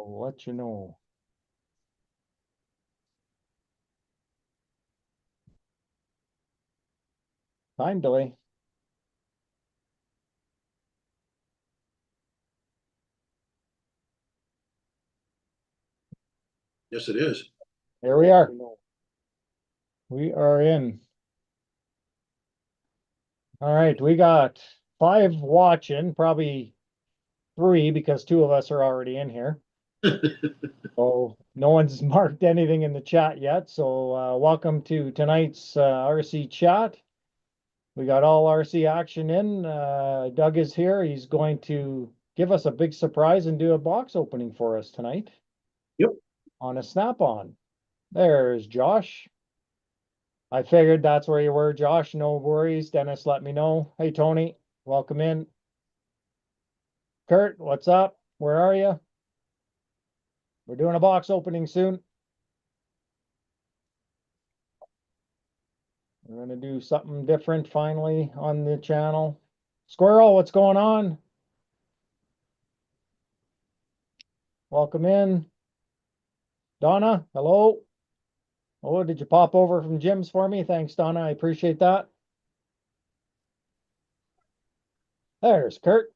I'll let you know. Time delay. Yes, it is. Here we are. We are in. All right, we got 5 watching, probably 3 because 2 of us are already in here. So no one's marked anything in the chat yet. So welcome to tonight's RC chat. We got all RC action in. Doug is here. He's going to give us a big surprise and do a box opening for us tonight. Yep. On a snap-on. There's Josh. I figured that's where you were, Josh. No worries. Dennis let me know. Hey, Tony, welcome in. Kurt, what's up? Where are you? We're doing a box opening soon. We're going to do something different finally on the channel. Squirrel, what's going on? Welcome in. Donna, hello. Oh, did you pop over from Jim's for me? Thanks, Donna. I appreciate that. There's Kurt.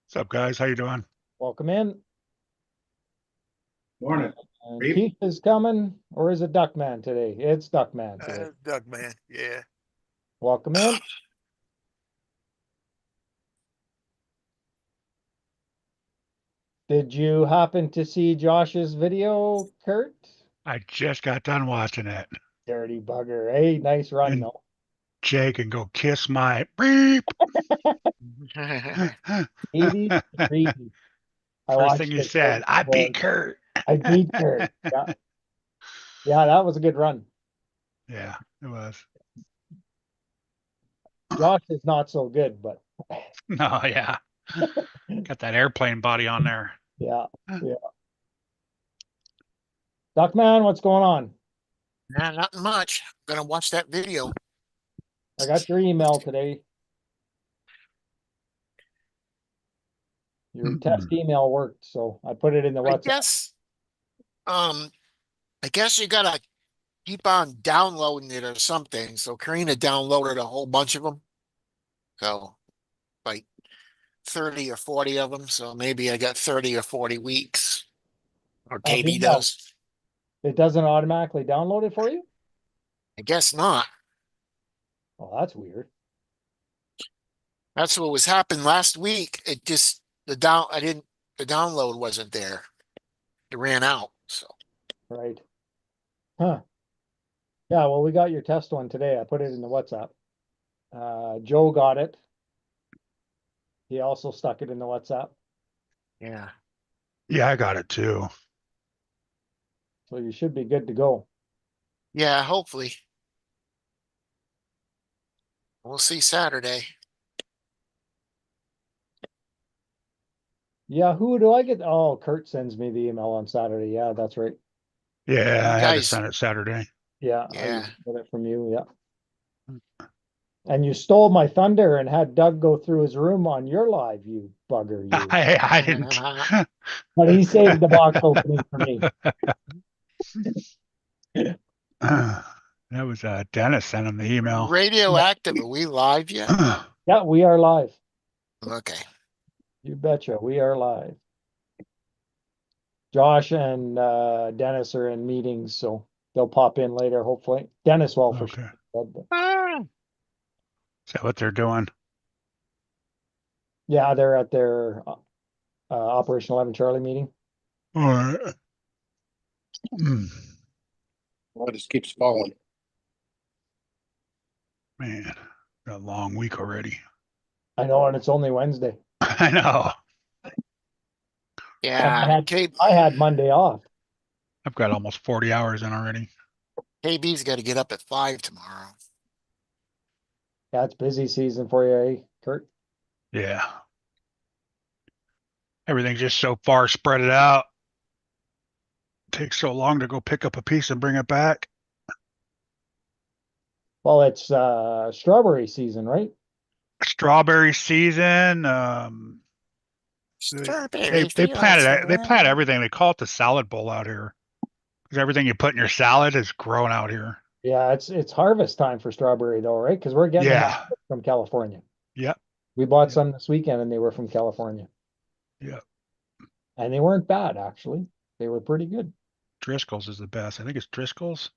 What's up, guys? How you doing? Welcome in. Morning. And Reed? Keith is coming, or is it Duckman today? It's Duckman today. Doug, man. Yeah. Welcome in. Did you happen to see Josh's video, Kurt? I just got done watching it. Dirty bugger. Hey, nice run, And though. Jay can go kiss my beep. 83. I First watched thing he it. said, I beat Kurt. I beat Kurt. Yeah. Yeah, that was a good run. Yeah, it was. Josh is not so good, but No, yeah. Got that airplane body on there. yeah, yeah. Duckman, what's going on? Nah, not much. Gonna watch that video. I got your email today. Your test email worked, so I put it in the WhatsApp. I guess you gotta keep on downloading it or something. So Karina downloaded a whole bunch of them. So like 30 or 40 of them. So maybe I got 30 or 40 weeks. Or KB does. It doesn't automatically download it for you? I guess not. Oh, that's weird. That's what was happening last week. It just the download wasn't there. It ran out. So Right. Huh. Yeah, well, we got your test one today. I put it in the WhatsApp. Joe got it. He also stuck it in the WhatsApp. yeah. Yeah, I got it too. So you should be good to go. Yeah, hopefully. We'll see Saturday. Yeah, who do I get? Oh, Kurt sends me the email on Saturday. Yeah, that's right. Yeah, I had to guys- send it Saturday. Yeah, Yeah. I get it from you. Yeah. And you stole my thunder and had Doug go through his room on your live, you bugger, you. I didn't. But he saved the box opening for me. That was Dennis sent him the email. Radioactive, are we live yet? Yeah, we are live. Okay. You betcha, we are live. Josh and Dennis are in meetings, so they'll pop in later, hopefully. Dennis will for sure. Is that what they're doing? Yeah, they're at their Operation 11 Charlie meeting. All right. Well, it just keeps falling. Man, a long week already. I know, and it's only Wednesday. I know. Yeah. I had Monday off. I've got almost 40 hours in already. KB's got to get up at 5 tomorrow. Yeah, it's busy season for you, eh, Kurt? Yeah. Everything's just so far spread it out. It takes so long to go pick up a piece and bring it back. Well, it's strawberry season, right? Strawberry season. Strawberry They fields they plant forever. everything. They call it the salad bowl out here. Because everything you put in your salad is grown out here. Yeah, it's harvest time for strawberry though, right? Because we're getting them Yeah. from California. Yep. We bought Yep. some this weekend and they were from California. Yep. And they weren't bad, actually. They were pretty good. Driscoll's is the best. I think it's Driscoll's.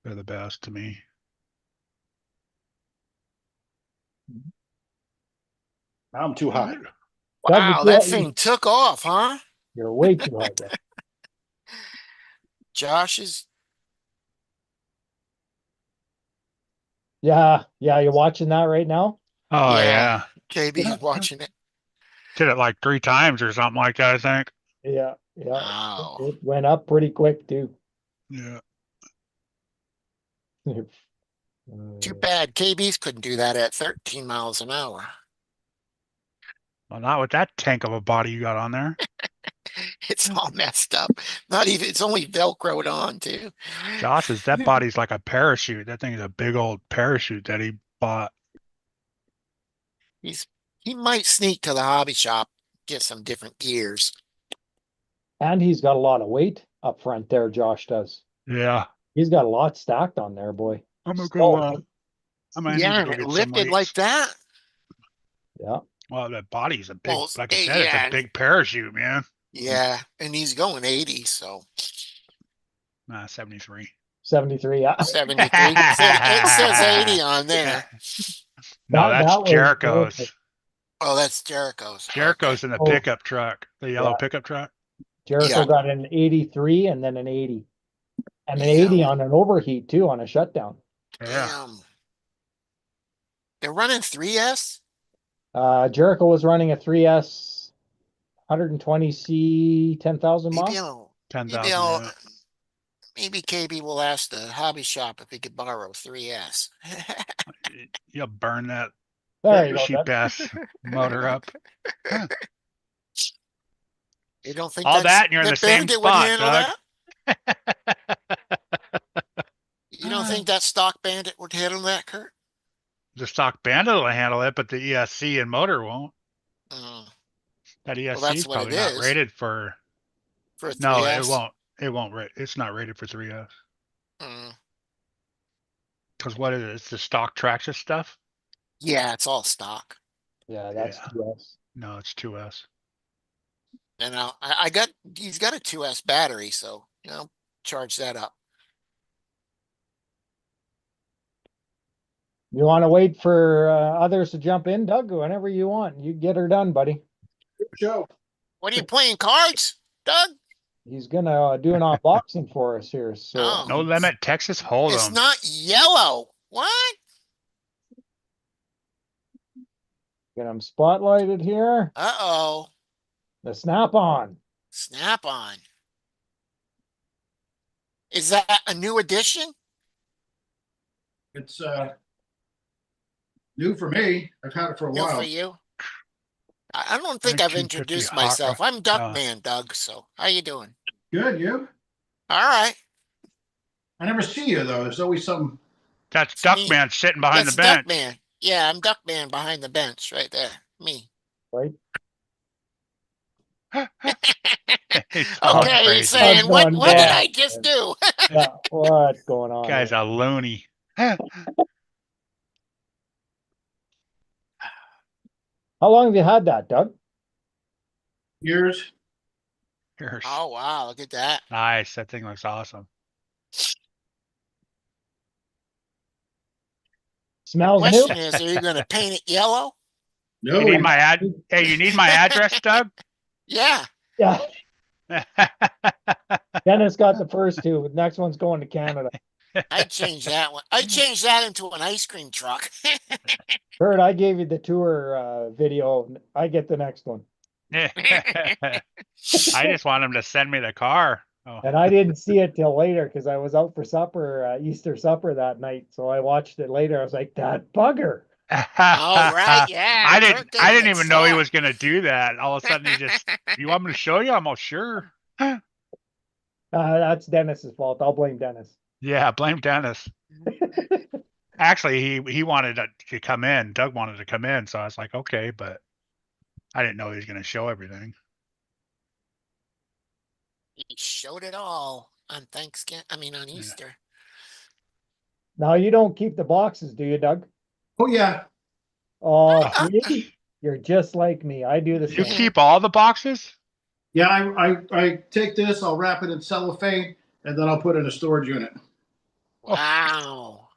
They're the best to me. Now I'm too high. Wow, that thing took off, huh? You're way too high there. Josh is Yeah, you're watching that right now? Oh Yeah. yeah. KB's watching it. Did it like 3 times or something like that, I think. Yeah. Wow. It went up pretty quick too. Yeah. Too bad KB's couldn't do that at 13 miles an hour. Well, not with that tank of a body you got on there. It's all messed up. Not even, it's only Velcroed on too. Josh's, that body's like a parachute. That thing is a big old parachute that he bought. He might sneak to the hobby shop, get some different gears. And he's got a lot of weight up front there, Josh does. Yeah. He's got a lot stacked on there, boy. I'm gonna So- go. I might need Yeah, to and go it get some lifted like weights. that. Yeah. Well, that body's a big, Well, like I said, it's yeah. a big parachute, man. Yeah, and he's going 80, so 73. 73. Yeah. 73. It says 80 on there. No, That that's was Jericho's. perfect. Oh, that's Jericho's. Jericho's in the Oh. pickup truck, the yellow Yeah. pickup truck. Jericho Yeah. got an 83 and then an 80. And an Yeah. 80 on an overheat too, on a shutdown. Yeah. Damn. They're running 3S? Jericho was running a 3S 120C 10,000 Maybe miles. 10,000. Maybe KB will ask the hobby shop if he could borrow 3S. You'll burn that There you go. cheap Doug. ass motor up. You don't think All that and you're in the same Bandit would spot, handle Doug. that? You don't think that stock Bandit would handle that, Kurt? The stock Bandit will handle it, but the ESC and motor won't. Mm, That ESC that's is what probably it not is. rated for. For a 3S? No, it won't. It won't. It's not rated for 3S. Mm, Because what is it? It's the stock Traxxas stuff. yeah, it's all stock. Yeah, that's Yeah. 2S. No, it's 2S. And he's got a 2S battery, so charge that up. You want to wait for others to jump in, Doug? Whenever you want. You get her done, buddy. Show. What are you playing cards, Doug? He's gonna do an unboxing for us here. So Oh. No limit Texas It's Hold'em. not yellow. What? get him spotlighted here. Uh-oh. The snap-on. Snap on. Is that a new edition? It's new for me. I've had it for a New while. for you? I don't think I've 1950 introduced hot myself. rod. I'm Duckman, Doug. So how you doing? Good, you? All right. I never see you though. There's always some. That's It's me. Duckman sitting behind That's the bench. Duckman. Yeah, I'm Duckman behind the bench right there. Me. Right? He's all Okay, he's crazy. saying, what Duckman did bad. I just do? Yeah, what's going on? Guy's here? a loony. How long have you had that, Doug? Years. Here's- Oh, wow. Look at that. Nice. That thing looks awesome. Smells new. Question is, are you going to paint it yellow? No, You need my Hey, you need my address, Doug? Yeah. Yeah, Dennis got the first two. The next one's going to Canada. I'd change that one. I'd change that into an ice cream truck. Kurt, I gave you the tour video. I get the next one. I just want him to send me the car. Oh. And I didn't see it till later because I was out for supper, Easter supper that night. So I watched it later. I was like, that bugger. All right, yeah. I Kurt didn't get even know he set. was gonna do that. All of a sudden he just, you want me to show you? I'm all sure. That's Dennis's fault. I'll blame Dennis. Yeah, blame Dennis. Actually, he wanted to come in. Doug wanted to come in, so I was like, okay, but I didn't know he was gonna show everything. He showed it all on Thanksgiving, I mean, on Easter. Now you don't keep the boxes, do you, Doug? Oh, yeah. Oh, Oh. see, you're just like me. I do the You same. keep all the boxes? Yeah, I take this, I'll wrap it in cellophane, and then I'll put it in a storage unit. Oh. Wow.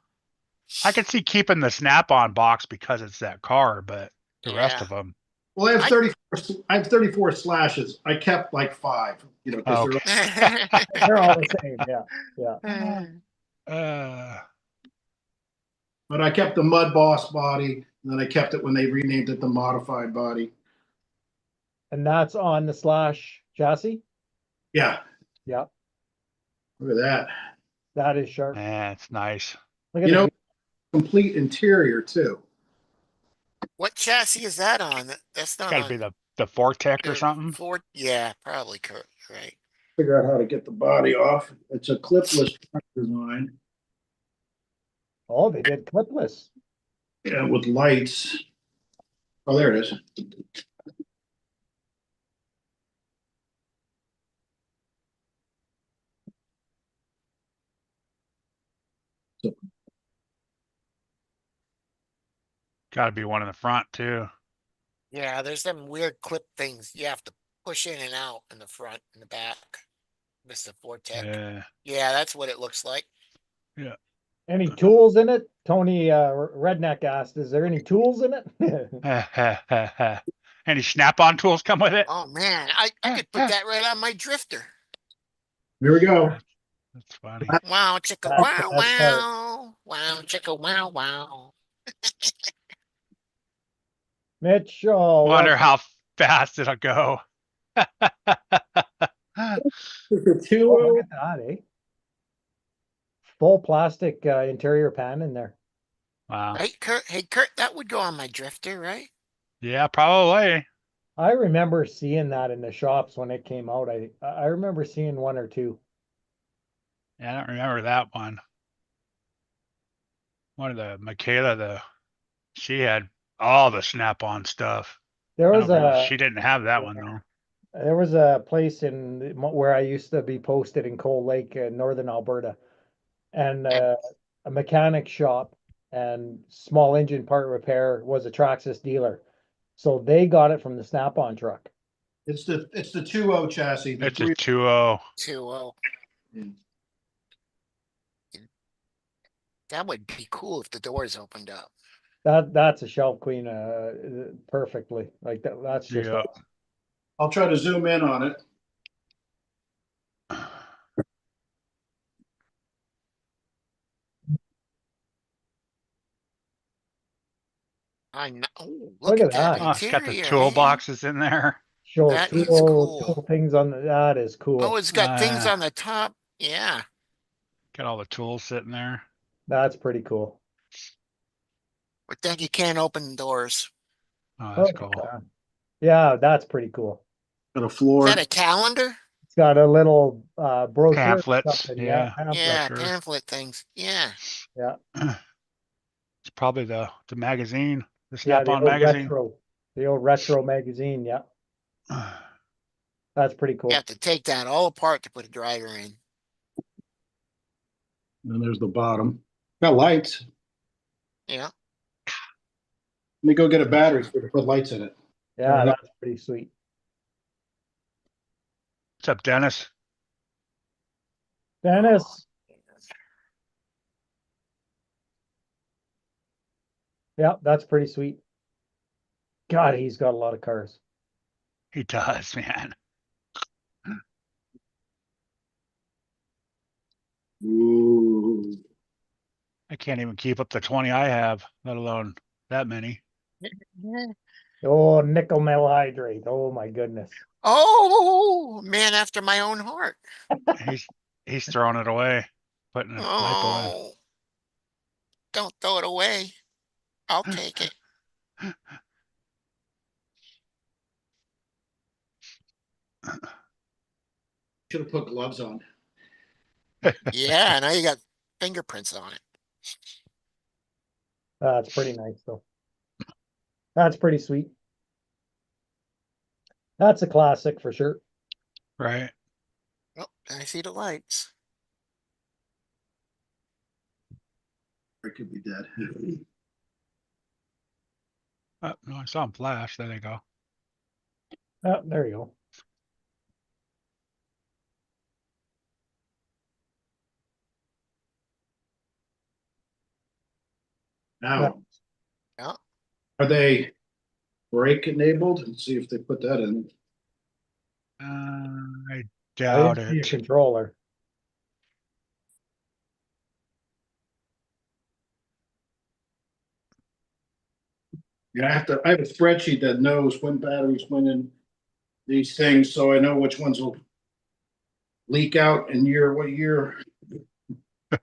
I could see keeping the Snap-on box because it's that car, but the rest Yeah. of them. Well, I- 34 slashes. I kept like 5, you know, because Okay. They're all the same. Yeah, yeah. but I kept the Mud Boss body, and then I kept it when they renamed it the Modified body. And that's on the Slash chassis. Yeah, Yeah, look at that. that is sharp. Yeah, it's nice. Look at You the know, complete interior too. What chassis is that on? That's not Gotta be on the Vortec or your something. Ford. Yeah, probably right. Figure out how to get the body off. It's a clipless design. Oh, they did clipless. Yeah, with lights. Oh, there it is. Gotta be one in the front too. Yeah, there's them weird clip things you have to push in and out in the front and the back. Mr. Vortec. Yeah. Yeah, that's what it looks like. Any tools in it? Tony Redneck asked, is there any tools in it? Any Snap-on tools come with it? Oh man, I could put that right on my drifter. Here we go. That's funny. Wow, chicka That's the wow best part. wow. Wow, chicka wow wow. Mitch, oh, Wonder how fast it'll go. The oh, look at that, eh? Full plastic interior pan in there. Wow. Right, Kurt? Hey, Kurt, that would go on my drifter, right? Yeah, probably. I remember seeing that in the shops when it came out. I remember seeing one or two. Yeah, I don't remember that one. One of the Michaela, she had all the Snap-on stuff. There was She didn't have that one though. there was a place in where I used to be posted in Cold Lake, northern Alberta, and a mechanic shop and small engine part repair was a Traxxas dealer. So they got it from the Snap-on truck. It's the 2.0 chassis. The It's a 3 2.0. 2-0. Yeah. That would be cool if the doors opened up. That's a shelf queen perfectly. Like that's just Yeah. awesome. I'll try to zoom in on it. I know. Oh, Look look at at that that. Oh, it's got the interior, man. toolboxes in there. Shows That is tool cool. things on that is Oh, cool. it's got things on the top. Yeah. Got all the tools sitting there. That's pretty cool. But then you can't open doors. Oh, that's Oh, cool. yeah, that's pretty cool. Got a Is floor. that a calendar? It's got a little brochure or Pamphlets, something. yeah. Pamphlet. Yeah, sure. pamphlet things. Yeah. Yeah. It's probably the magazine, the Yeah, Snap-on magazine. The old retro magazine. Yeah, that's pretty You cool. have to take that all apart to put a driver in. And there's the bottom. Got lights. Yeah. Let me go get a battery so we can put lights in it. Yeah, that's pretty sweet. What's up, Dennis? Dennis. Yeah, that's pretty sweet. God, he's got a lot of cars. He does, man. Ooh. I can't even keep up the 20 I have, let alone that many. Oh, nickel metal hydrate. Oh my goodness. Oh, man after my own heart. He's throwing it away, putting a lipo in. Oh, don't throw it away. I'll take it. Should have put gloves on. Yeah, now you got fingerprints on it. That's pretty nice though. That's pretty sweet. That's a classic for sure. Right. Oh, I see the lights. It could be dead. Oh, no, I saw him flash. There they go. Oh, there you go. Now, Yeah. are they brake enabled? And see if they put that in. I I doubt didn't see a it. controller. Yeah, I have a spreadsheet that knows when batteries went in these things, so I know which ones will leak out and what year. Yeah,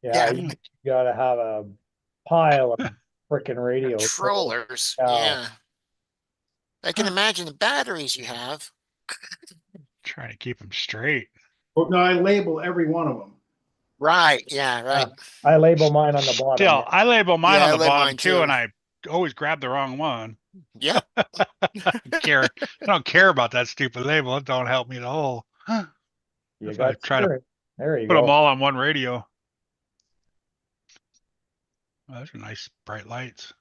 Yeah. you gotta have a pile of frickin' radios. Controllers. Yeah. Yeah. I can imagine the batteries you have. Trying to keep them straight. But no, I label every one of them. Right. Yeah. Right. I label mine on the bottom. Still, I label mine Yeah, on I the label bottom mine too, too. and I always grab the wrong one. Yep. I don't care about that stupid label. It don't help me at all. You If I got try to spirit. There you put them go. all on one radio. Oh, those are nice bright lights.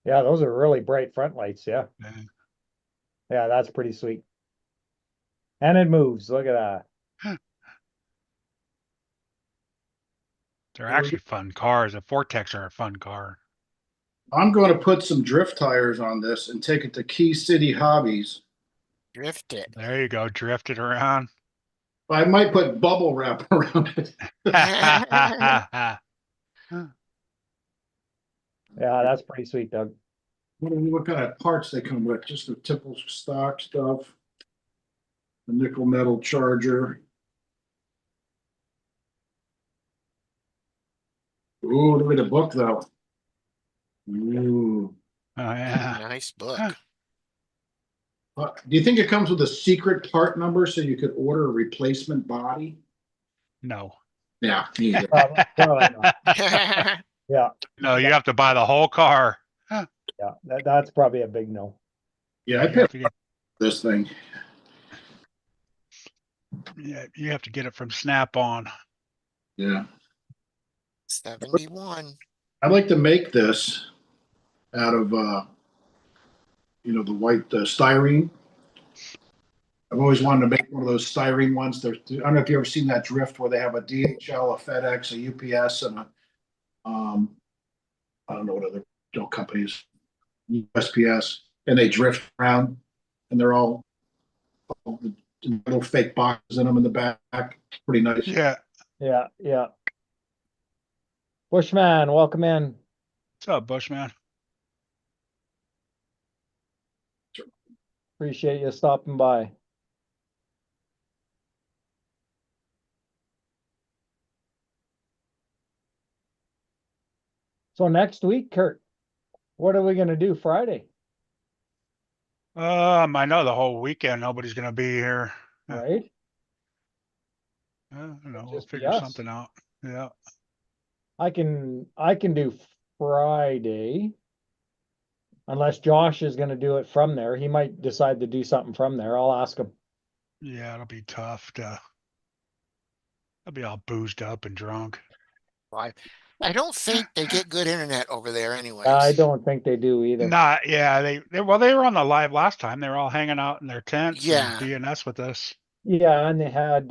Yeah, those are really bright front lights. Yeah. Yeah. Yeah, that's pretty sweet. And it moves. Look at that. They're actually fun cars. The Vortex are a fun car. I'm going to put some drift tires on this and take it to Key City Hobbies. Drift it. There you go, drifted around. I might put bubble wrap around it. Yeah, that's pretty sweet, Doug. What kind of parts they come with? Just the typical stock stuff. The nickel metal charger. Ooh, look at the book though. Ooh. Oh yeah. Nice book. Do you think it comes with a secret part number so you could order a replacement body? No. Yeah, me either. Probably not. Yeah, No, you have to buy the whole car. yeah, that's probably a big no. Yeah, I You have picked to get this thing. you have to get it from Snap-on. Yeah. 71. I'd like to make this out of the white styrene. I've always wanted to make one of those styrene ones. I don't know if you've ever seen that drift where they have a DHL, a FedEx, a UPS, and a I don't know what other companies, USPS, and they drift around, and they're all little fake boxes in them in the back. Pretty nice. Yeah. Yeah, yeah. Bushman, welcome in. What's up, Bushman? Appreciate you stopping by. So next week, Kurt, what are we gonna do Friday? I know the whole weekend nobody's gonna be here. Yeah. Right? I don't know. We'll Just be figure us. something out. Yeah. I can do Friday. Unless Josh is gonna do it from there. He might decide to do something from there. I'll ask him. Yeah, it'll be tough to. I'll be all boozed up and drunk. I don't think they get good internet over there anyways. I don't think they do either. Not, yeah, they were on the live last time. They were all hanging out in their tents Yeah. and BNS with us. Yeah, and they had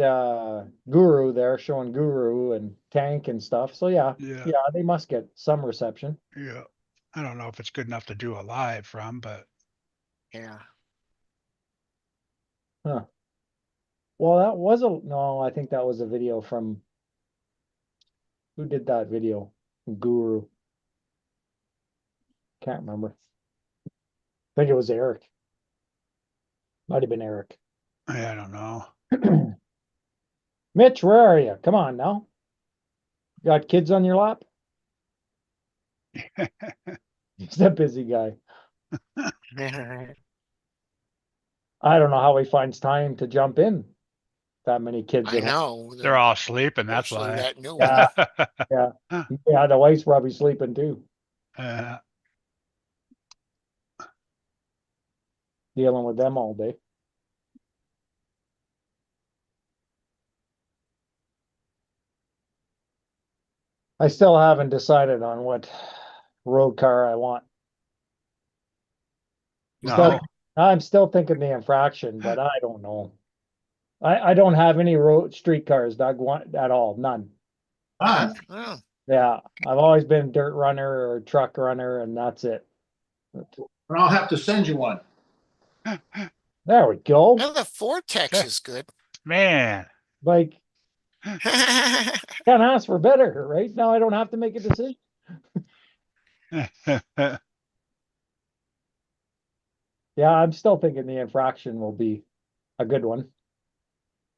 Guru there showing Guru and Tank and stuff. So yeah, Yeah. they must get some reception. Yeah. I don't know if it's good enough to do a live from, but Yeah. Huh. Well, that was no, I think that was a video from who did that video? Guru. Can't remember. I think it was Eric. Might have been Eric. I don't know. Mitch, where are you? Come on now. Got kids on your lap? He's that busy guy. I don't know how he finds time to jump in. That many kids. I at home. know. They're all sleeping, that's Especially why. that new one. Yeah, yeah. Yeah, the wife's probably sleeping too. Uh, dealing with them all day. I still haven't decided on what road car I want. No, I'm still thinking the infraction, but I don't know. I don't have any road street cars, Doug, want at all, none. Ah, Oh, Yeah, I've always been dirt runner or truck runner, and that's it. and I'll have to send you one. There we go. well, the Vortex is good. man. Like, can't ask for better, right? Now I don't have to make a decision. Yeah, I'm still thinking the infraction will be a good one.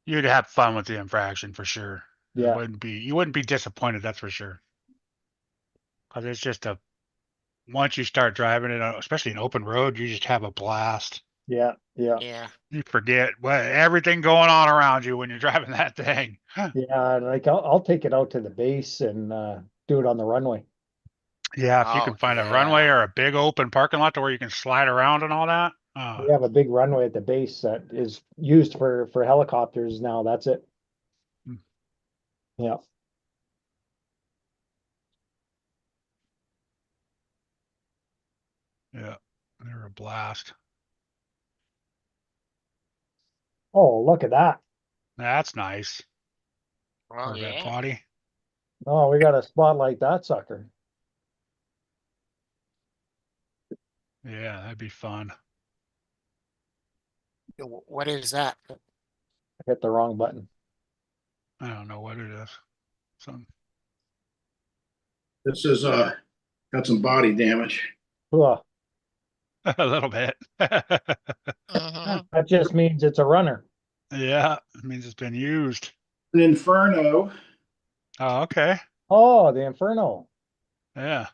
You'd have fun with the infraction for sure. Yeah. You wouldn't be disappointed, that's for sure. Cause it's just once you start driving it, especially an open road, you just have a blast. Yeah, yeah, Yeah. You forget everything going on around you when you're driving that thing. yeah. Like I'll take it out to the base and do it on the runway. Yeah, if you Oh, can find a runway yeah. or a big open parking lot to where you can slide around and all that. We have a big runway at the base that is used for helicopters now. That's it. Hmm. Yeah. Yeah, they're a blast. Oh, look at that. That's nice. Well, Corvette yeah. body. Oh, we got a spotlight that sucker. Yeah, that'd be fun. What is that? I hit the wrong button. I don't know what it is. Some This is got some body damage. Ugh, a little bit. Mhm. that just means it's a runner. Yeah, it means it's been used. An Inferno, Oh, okay. Oh, the Inferno. Yeah.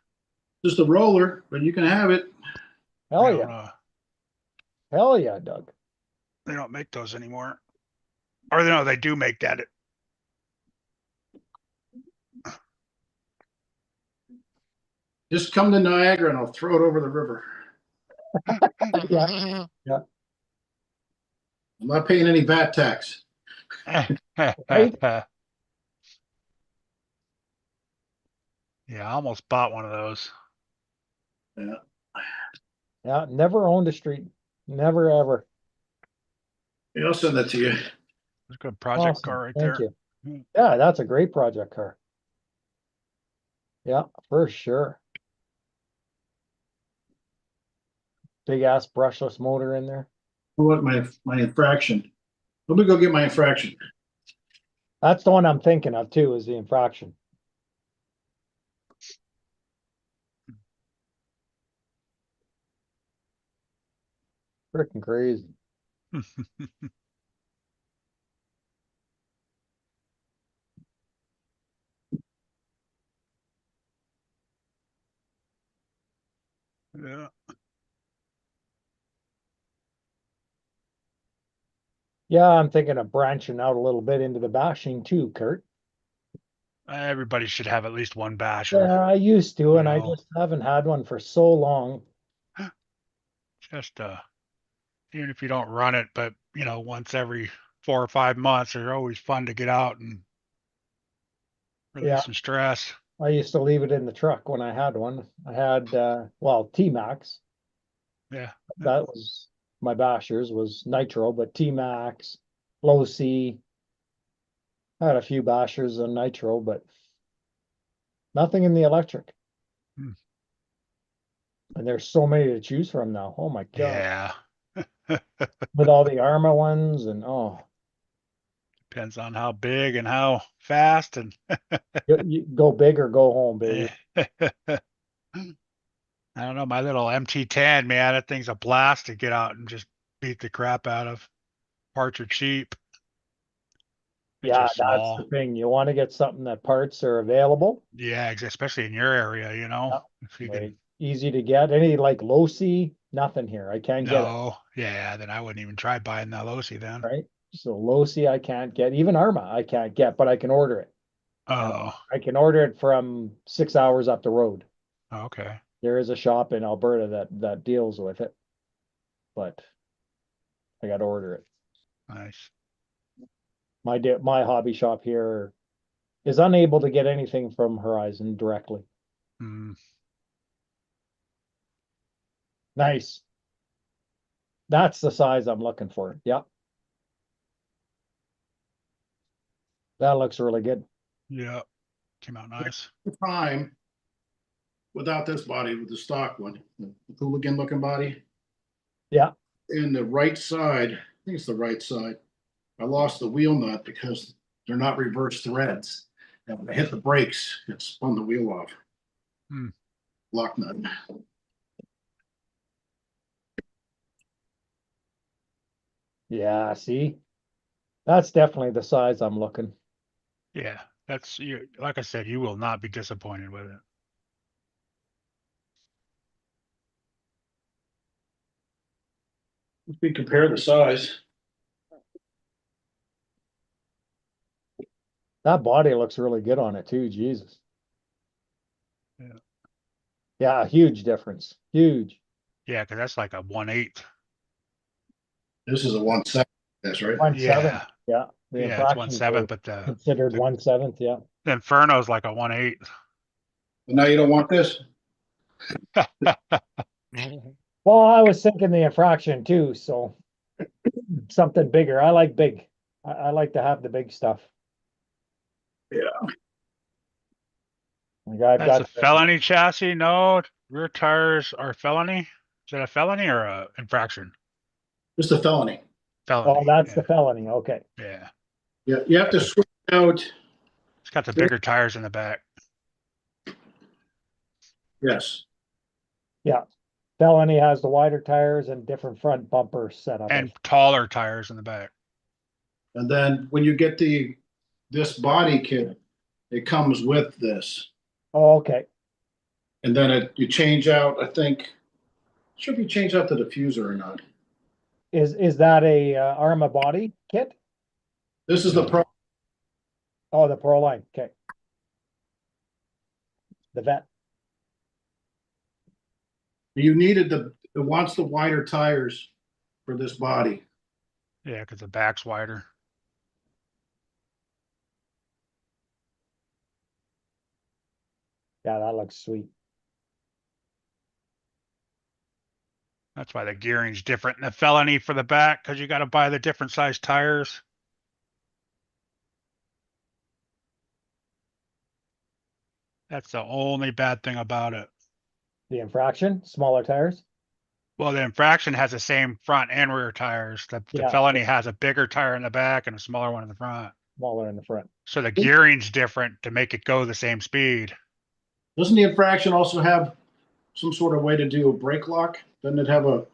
just a roller, but you can have it. Hell I yeah. don't know. Hell yeah, Doug. They don't make those anymore. Or no, they do make that. Just come to Niagara and I'll throw it over the river. Yeah. Yeah. I'm not paying any VAT tax. Right? Yeah, I almost bought one of those. Yeah. Yeah. Never owned a street. Never ever. Yeah, I'll send that to you. It's a good project Awesome. car right Thank there. you. Yeah, that's a great project car. Yeah, for sure. Big ass brushless motor in there. What my infraction? Let me go get my infraction. That's the one I'm thinking of too, is the infraction. Freaking crazy. Yeah. Yeah, I'm thinking of branching out a little bit into the bashing too, Kurt. Everybody should have at least one basher. Yeah, I used to, and I know. just haven't had one for so long. Just even if you don't run it, but once every 4 or 5 months, they're always fun to get out and Yeah, release some stress. I used to leave it in the truck when I had one. I had well, T-Max. Yeah. That was my bashers was nitro, but T-Max, low C. I had a few bashers on nitro, but nothing in the electric. Hmm. And there's so many to choose from now. Oh my God. Yeah. With all the Arma ones and oh, Depends on how big and how fast and you go big or go home, baby. I don't know, my little MT10, man, that thing's a blast to get out and just beat the crap out of. Parts are cheap. It's Yeah, just that's the small. thing. You want to get something that parts are available. Yeah, especially in your area, Yeah, if you right. can. Easy to get. Any like low C, nothing here. I can't get it, No, yeah, then I wouldn't even try buying the Losi then. right? So low C I can't get. Even Arma I can't get, but I can order it. And Oh, I can order it from 6 hours up the road. okay. There is a shop in Alberta that deals with it. But I gotta order it. Nice. My hobby shop here is unable to get anything from Horizon directly. Mm, Nice. That's the size I'm looking for. Yep. That looks really good. yeah. Came out nice. Time without this body, with the stock one, the hooligan looking body. Yeah. In the right side, I think it's the right side. I lost the wheel nut because they're not reverse threads. And when I hit the brakes, it spun the wheel off. Hmm. Lock nut. Yeah, see? That's definitely the size I'm looking. Yeah. That's you. Like I said, you will not be disappointed with it. If we compare the size, That body looks really good on it too, Jesus. Yeah. Yeah, huge difference. Huge. Yeah, because that's like a 1/8. this is a 1/7. That's right. 1/7. Yeah. Yeah. The Yeah, it's infractions 1/7, were but considered 1/7. Yeah. the Inferno's like a 1/8. But now you don't want this? Well, I was thinking the infraction too, so something bigger. I like big. I like to have the big stuff. Yeah. Like I've That's a got felony chassis. No, rear tires are felony. Is that a felony or a infraction? Just a felony. Felony. oh, that's the Yeah. felony. Okay. Yeah. Yeah, you have to switch out. It's got the bigger tires in the back Yes. Yeah. Felony has the wider tires and different front bumper setup. and taller tires in the back. And then when you get this body kit, it comes with this. Oh, okay. And then you change out, I think, should you change out the diffuser or not? Is that a Arma body kit? This is the No. pro. Oh, the Pro line. Okay. The vet. You needed it wants the wider tires for this body. Yeah, because the back's wider. Yeah, that looks sweet. That's why the gearing's different in the felony for the back, because you got to buy the different size tires. That's the only bad thing about it. The infraction, smaller tires. Well, the infraction has the same front and rear tires. The Yeah. felony has a bigger tire in the back and a smaller one in the front. Smaller in the front. So the gearing's different to make it go the same speed. Doesn't the infraction also have some sort of way to do a brake lock? Doesn't it have a?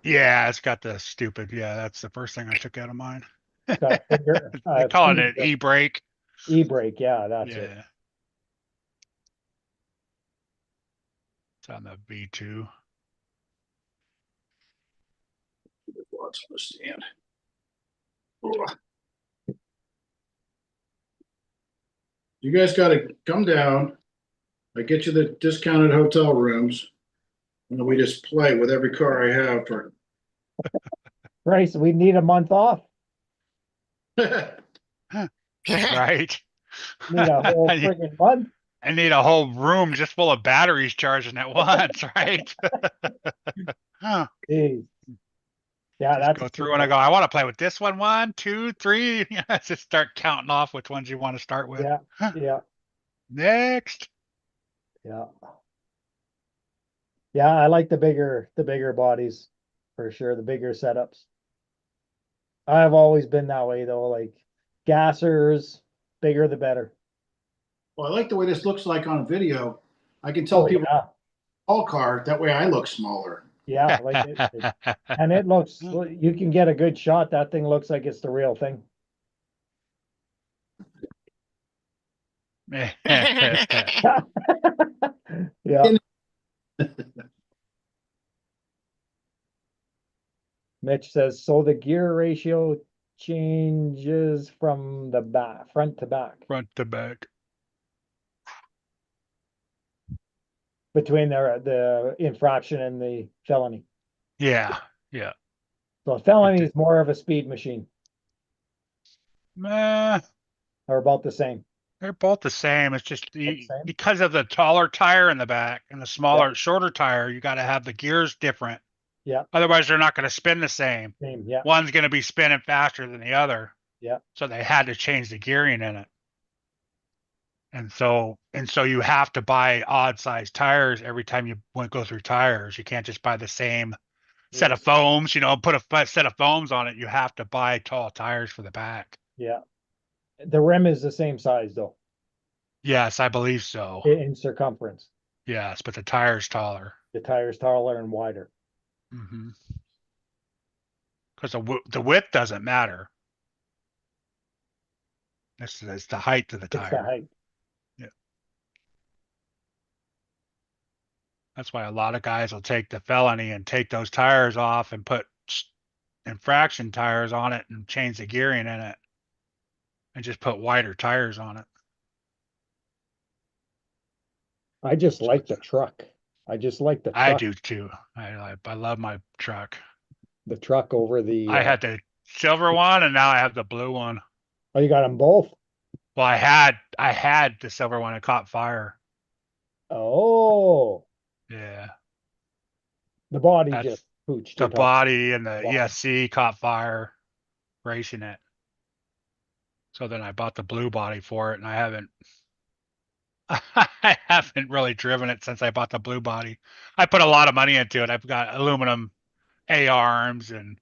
Yeah, it's got the stupid. Yeah, that's the first thing I took out of mine. Got a finger, They call it an e-brake. e-brake. Yeah, that's it. Yeah. It's on the V2. Lots on the stand. Ugh. You guys got to come down. I get you the discounted hotel rooms. And we just play with every car I have for. Right, so we need a month off. Right. Need a whole I friggin' month. need a whole room just full of batteries charging at once, right? Huh. Jeez. Yeah, Just that's go through and I go, I want to play with this one, 1, 2, 3. Just start counting off which ones you want to start with. Yeah, yeah, Next. yeah. Yeah, I like the bigger bodies for sure, the bigger setups. I've always been that way though, like gassers, bigger the better. Well, I like the way this looks like on video. I can tell Oh, people yeah, all car that way I look smaller. yeah, like and it looks, you can get a good shot. That thing looks like it's the real thing. Yeah. Mitch says, so the gear ratio changes from the back, front to back, Front to back. between the infraction and the felony. Yeah. Yeah. So a felony is more of a speed machine, Meh, or about the same. they're both the same. It's just Both the same? because of the taller tire in the back and the smaller, shorter tire, you got to have the gears different. Yeah, Otherwise, they're not going to spin the same. same, yeah, One's going to be spinning faster than the other. yeah, So they had to change the gearing in it. And so you have to buy odd sized tires every time you go through tires. You can't just buy the same set of foams, put a set of foams on it. You have to buy tall tires for the back. yeah. The rim is the same size though, Yes, I believe so. in circumference. Yes, but the tire's taller. The tire's taller and wider. Because the width doesn't matter. It's the height of the It's the tire. height. Yeah. That's why a lot of guys will take the felony and take those tires off and put infraction tires on it and change the gearing in it and just put wider tires on it. I just like the truck. I just like the I truck, do too. I love my truck. the truck over the, I had the silver one and now I have the blue one. oh, you got them both? Well, I had the silver one. It caught fire. Oh, Yeah. the body That's just pooched. the You're talking body and the body. ESC caught fire racing it. So then I bought the blue body for it and I haven't really driven it since I bought the blue body. I put a lot of money into it. I've got aluminum A-arms and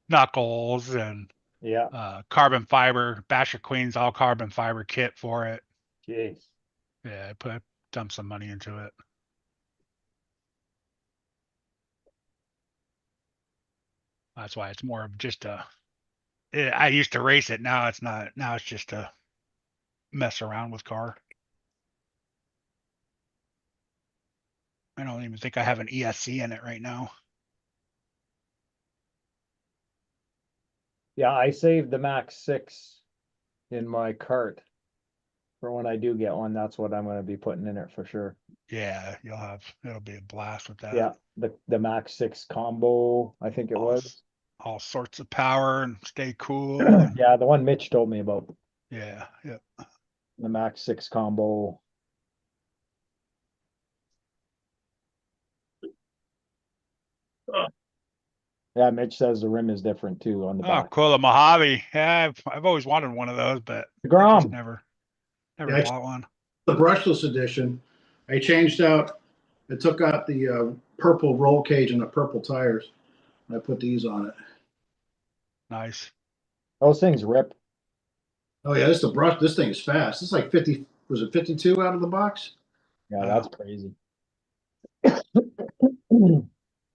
knuckles and Yeah, carbon fiber, Basher Queen's all carbon fiber kit for it. jeez. Yeah, I dumped some money into it. That's why it's more of just I used to race it. Now it's not. Now it's just a mess around with car. I don't even think I have an ESC in it right now. Yeah, I saved the Max 6 in my cart for when I do get one. That's what I'm going to be putting in it for sure. Yeah, it'll be a blast with that. Yeah, the Max 6 combo, I think it was. All sorts of power and stay cool. Yeah, the one Mitch told me about, Yeah. the Max 6 combo. Yeah, Mitch says the rim is different too on the Oh, back. cool. A Mojave. Yeah, I've always wanted one of those, but The I Grom. just never Yeah, bought one. The brushless edition, I took out the purple roll cage and the purple tires. I put these on it. Nice. Those things rip. Oh yeah, this thing is fast. It's like 50, was it 52 out of the box? Yeah, Wow. that's crazy.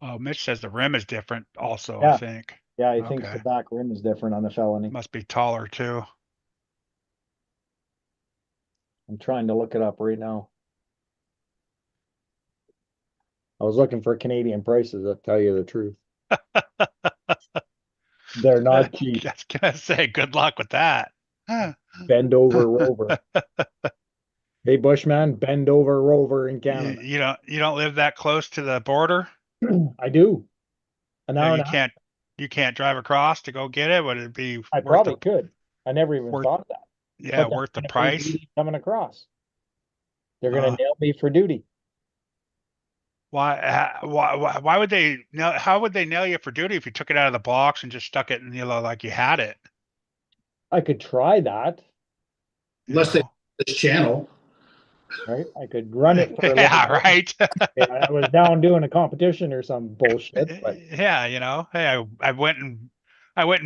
Oh, Mitch says the rim is different also, Yeah. I think. Yeah, he thinks Okay. the back rim is different on the felony. Must be taller too. I'm trying to look it up right now. I was looking for Canadian prices, I'll tell you the truth. They're not cheap. That's gonna say good luck with that. Bend over rover. Hey, Bushman, bend over rover in Canada. You don't live that close to the border? I do. An So hour you and a half. can't drive across to go get it? Would it be I worth probably the could. I never even worth- thought of that. yeah, But worth the that's gonna be price? duty coming across. They're gonna nail me for duty. Why would they nail how would they nail you for duty if you took it out of the box and just stuck it in like you had it? I could try that, you Unless they know? this channel. right? I could run it for a Yeah, little bit. right. Yeah, I was down doing a competition or some bullshit, but Yeah, hey, I went and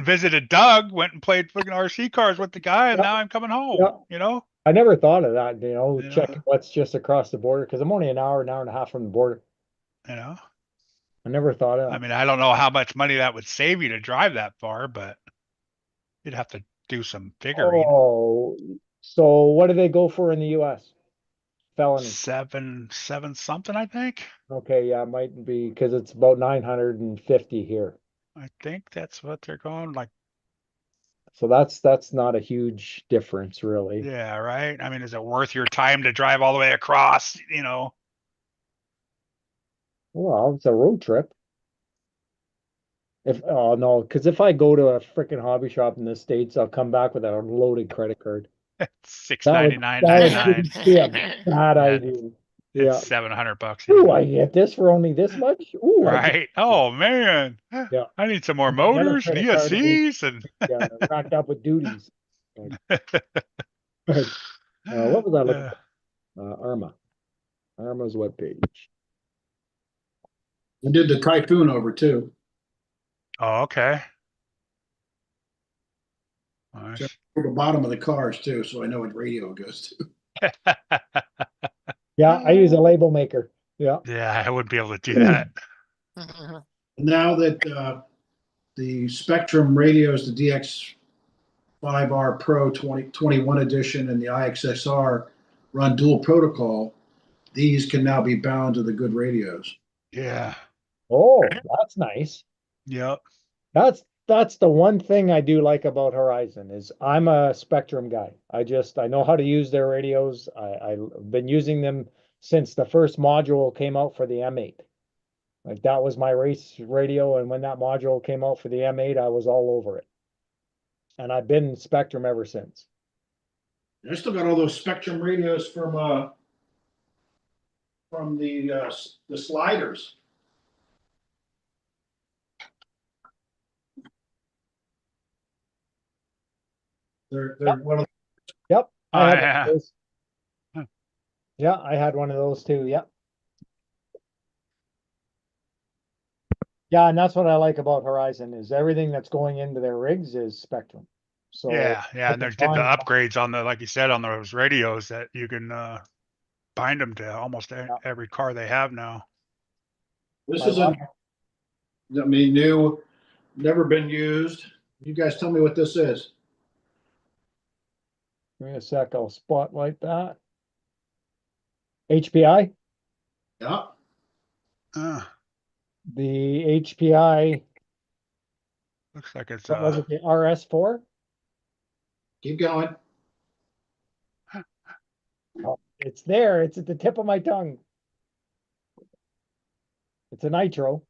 visited Doug, went and played fucking RC cars with the guy, and Yep. now I'm coming home. Yep. I never thought of that, checking what's just across the border, because I'm only an hour and a half from the border. I never thought of that. I mean, I don't know how much money that would save you to drive that far, but you'd have to do some figuring. Oh, so what do they go for in the US? Felony. 7 something, I think. Okay, yeah, it might be because it's about 950 here. I think that's what they're going like. So that's not a huge difference, really. Yeah, right. I mean, is it worth your time to drive all the way across? Well, it's a road trip. Oh no, because if I go to a freaking hobby shop in the States, I'll come back with a loaded credit card. Six That ninety would nine that ninety would nine. be a bad Yeah, idea. it's Yeah. 700 bucks Ooh, even. I get this for only this much. Ooh, I get Right? Oh man, yeah. I need some more Their motors and credit card will be ESCs and. racked up with duties. What was I looking for? Arma. Arma's webpage. We did the Typhoon over too. Oh, okay. So Nice. at the bottom of the cars too, so I know what radio it goes to. Yeah, I use a label maker. Yeah. Yeah, I wouldn't be able to do that. Now that the Spectrum radios, the DX5R Pro 2021 edition and the IXSR run dual protocol, these can now be bound to the good radios. Yeah. Oh, that's nice. Yep. That's the one thing I do like about Horizon is I'm a Spectrum guy. I know how to use their radios. I've been using them since the first module came out for the M8. Like that was my race radio, and when that module came out for the M8, I was all over it. And I've been Spectrum ever since. I still got all those Spectrum radios from the sliders. They're one of Yep, I Oh had one of yeah. those. Yeah, I had one of those too. Yep. Yeah, and that's what I like about Horizon is everything that's going into their rigs is Spectrum. So Yeah, I yeah, and can there's the find upgrades on the, like you said, on those radios that you can bind them to almost Yeah. every car they have now. this my is wife. new, never been used. You guys tell me what this is. Give me a sec, I'll spotlight that. HPI, Yeah, Uh, the HPI, looks like it's what was it, the RS4? keep going. Oh, it's there, it's at the tip of my tongue. It's a nitro.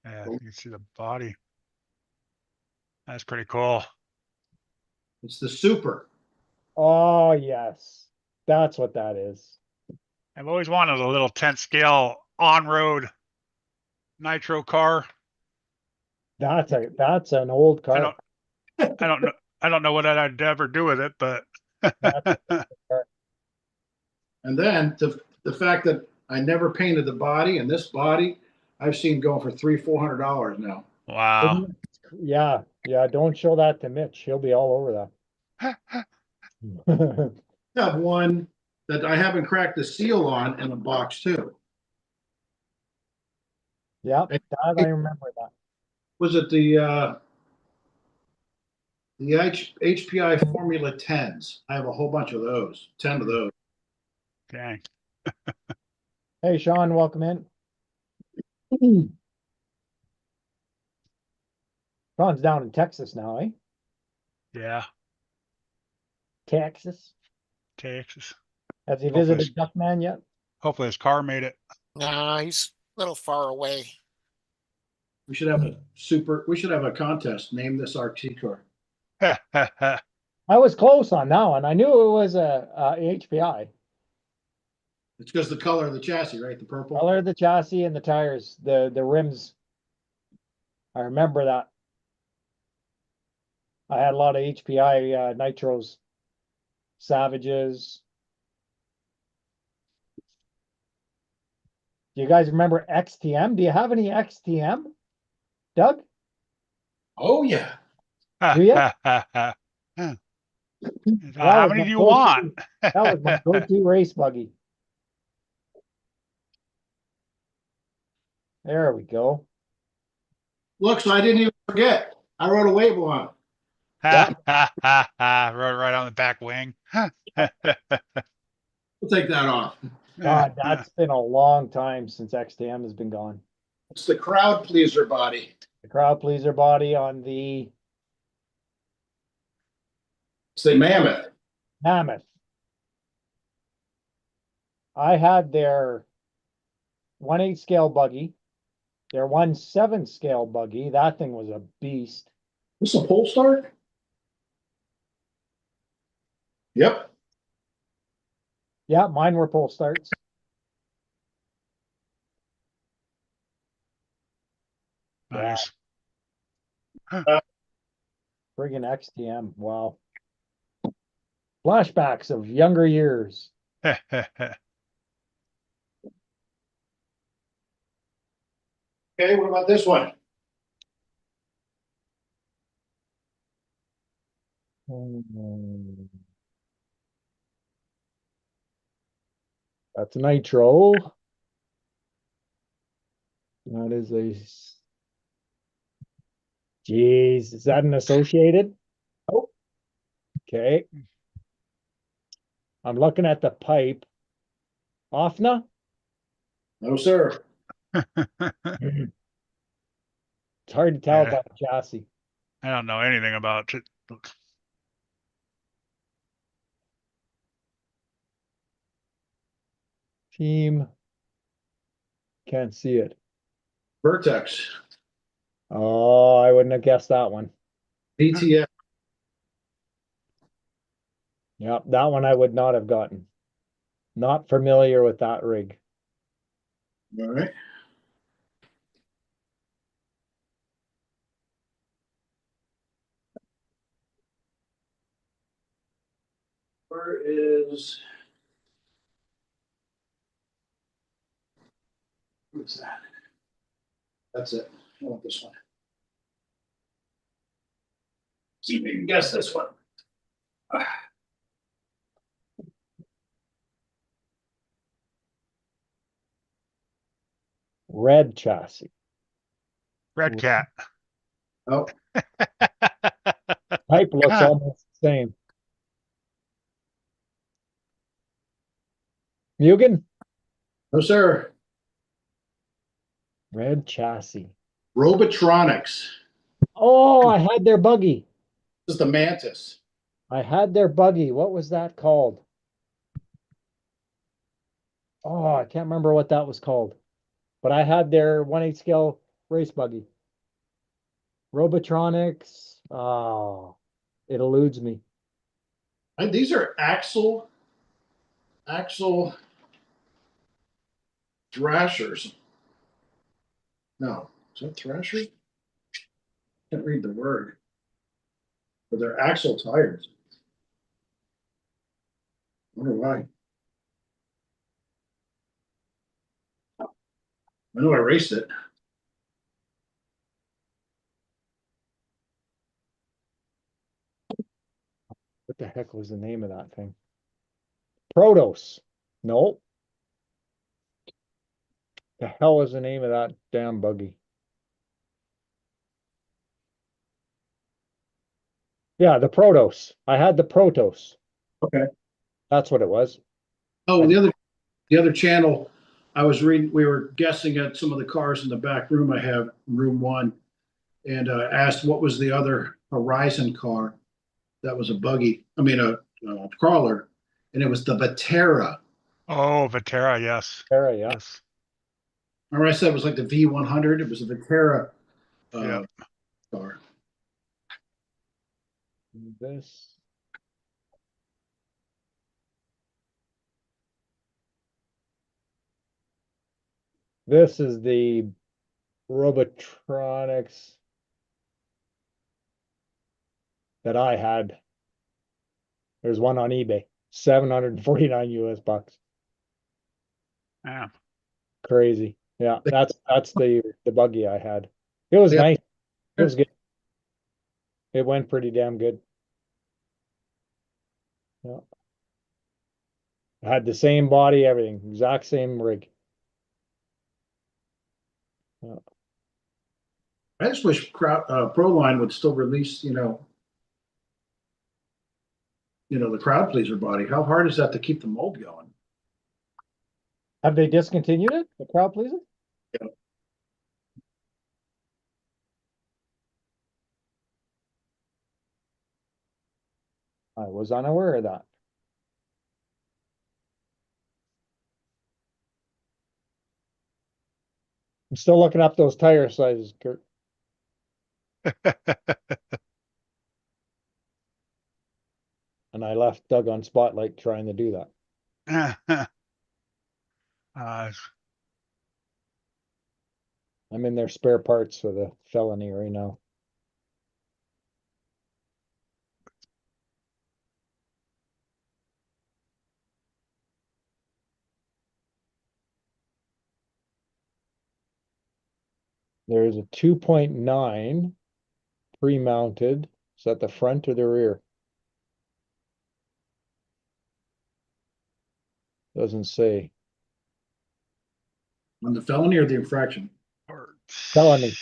yeah, you can see the body. That's pretty cool. It's the Super. Oh, yes. That's what that is. I've always wanted a little 10 scale on-road nitro car. That's an old I car. don't I don't know what I'd ever do with it, but That's a car. And then the fact that I never painted the body, and this body I've seen going for $300-400 now. wow. Yeah, yeah, don't show that to Mitch. He'll be all over that. I have one that I haven't cracked the seal on in a box too. Yeah, that I remember that. Was it the HPI Formula 10s? I have a whole bunch of those, 10 of those. Dang. Hey, Sean, welcome in. Sean's down in Texas now, eh? Yeah, Texas. Texas. Has he Hopefully visited Duckman yet? hopefully his car made it. Nah, he's a little far away. We should have a contest. Name this RT car. I was close on that one. I knew it was a HPI. It's because the color of the chassis, right? The purple. Color of the chassis and the tires, the rims. I remember that. I had a lot of HPI nitros, Savages. Do you guys remember XTM? Do you have any XTM, Doug? Oh yeah. Do you? How That was many my do you go-to- want? That was my go-to race buggy. There we go. Look, so I didn't even forget. I wrote a label on it. Yeah. Wrote it right on the back wing. We'll take that off. God, that's been a long time since XTM has been gone. It's the crowd pleaser body. The crowd pleaser body on the It's the Mammoth. Mammoth. I had their 1/8 scale buggy Their 1/7 scale buggy, that thing was a beast. This a pole start? Yep. Yeah, mine were pull starts. Yeah. Nice. Friggin' XTM, wow. Flashbacks of younger years. Okay, what about this one? That's nitro. That is geez, is that an associated? Oh. Okay. I'm looking at the pipe. Offna? No, sir. It's hard to tell Yeah. by the chassis. I don't know anything about it. Team. Can't see it. Vertex. Oh, I wouldn't have guessed that one. BTF. Yep, that one I would not have gotten. Not familiar with that rig. All right. Where is? What's that? That's it. I want this one. See if you can guess this one. Red chassis. Red cat. Oh, Pipe looks almost the same. Mugen? no, sir. Red chassis. Robotronics. Oh, I had their buggy. This is the Mantis. I had their buggy. What was that called? Oh, I can't remember what that was called. But I had their 1/8 scale race buggy. Robotronics. Oh, it eludes me. And these are axle thrashers. No, is that thrasher? Can't read the word. But they're axle tires. Wonder why. I know I raced it. What the heck was the name of that thing? Protos. No. The hell was the name of that damn buggy? Yeah, the Protos. I had the Protos. Okay. That's what it was. Oh, the other channel, I was reading. We were guessing at some of the cars in the back room. I have room one, and asked what was the other Horizon car that was a buggy. I mean a crawler, and it was the Batera. Oh, Vatera, yes. Era, yeah. Yes. Remember I said it was like the V100. It was a Batera Yep. car. This. This is the Robotronics that I had. There's one on eBay. 749 US bucks. Yeah. Crazy. Yeah, that's the buggy I had. It was Yeah. nice. It was good. It went pretty damn good. Yeah. Had the same body, everything, exact same rig. Yeah. I just wish Proline would still release, the crowd pleaser body. How hard is that to keep the mold going? Have they discontinued it? The crowd pleaser? Yeah. I was unaware of that. I'm still looking up those tire sizes, Kurt. And I left Doug on Spotlight trying to do that. Uh, I'm in their spare parts for the felony right now. There's a 2.9 pre-mounted. Is that the front or the rear? Doesn't say. On the felony or the infraction? Felony.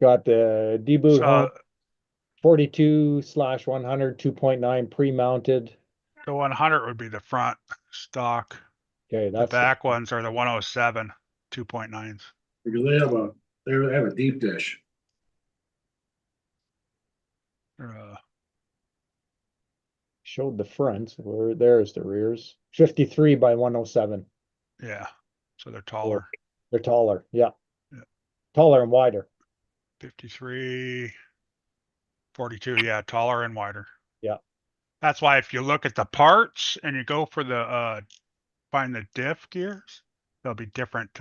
Got the deboot home So 42/100 2.9 pre-mounted. the 100 would be the front stock. Okay, The that's back ones are the 107 2.9s. Because they have a deep dish. showed the front. Where there's the rears. 53/107. Yeah, so they're taller. They're taller. Yeah. Yeah. Taller and wider. 53, 42. Yeah, taller and wider. Yeah. That's why if you look at the parts and you go for the find the diff gears, they'll be different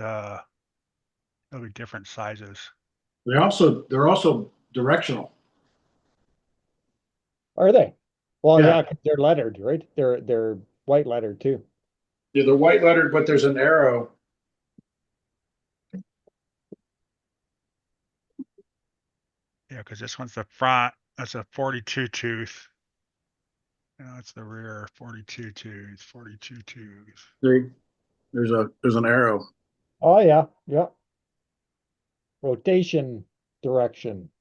sizes. They're also directional. Are they? Well, Yeah. yeah, 'cause they're lettered, right? They're white lettered too. Yeah, they're white lettered, but there's an arrow. Yeah, because this one's the front. That's a 42 tooth. It's the rear 42 tooth, 42 tooth. There's an arrow. Oh yeah, yeah. Rotation direction.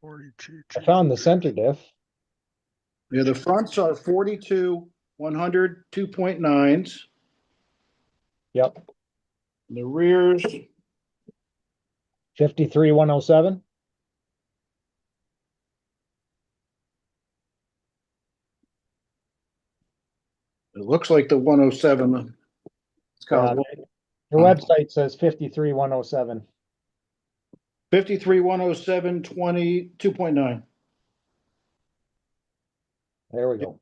42 I found the tooth. center diff. Yeah, the fronts are 42 100 2.9s. Yep. The rears 53/107. it looks like the 107. It's got Your website says 53/107. 53 107 20 2.9. There we go.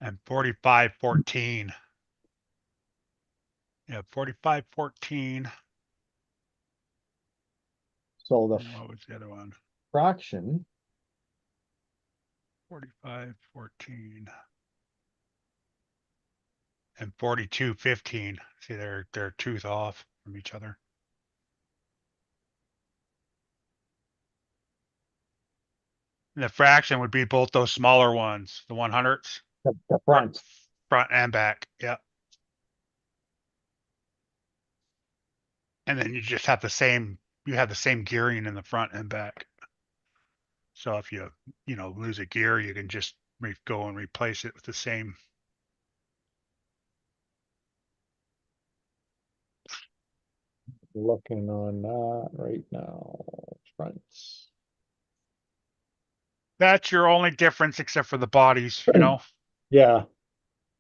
And 4514. Yeah, 4514. So the And what was the other one? fraction 4514. And 4215. See, they're tooth off from each other. And the fraction would be both those smaller ones, the 100s. the front. Front and back. Yep. And then you just have the same gearing in the front and back. So if you lose a gear, you can just go and replace it with the same. Looking on that right now. Fronts. That's your only difference except for the bodies, Yeah.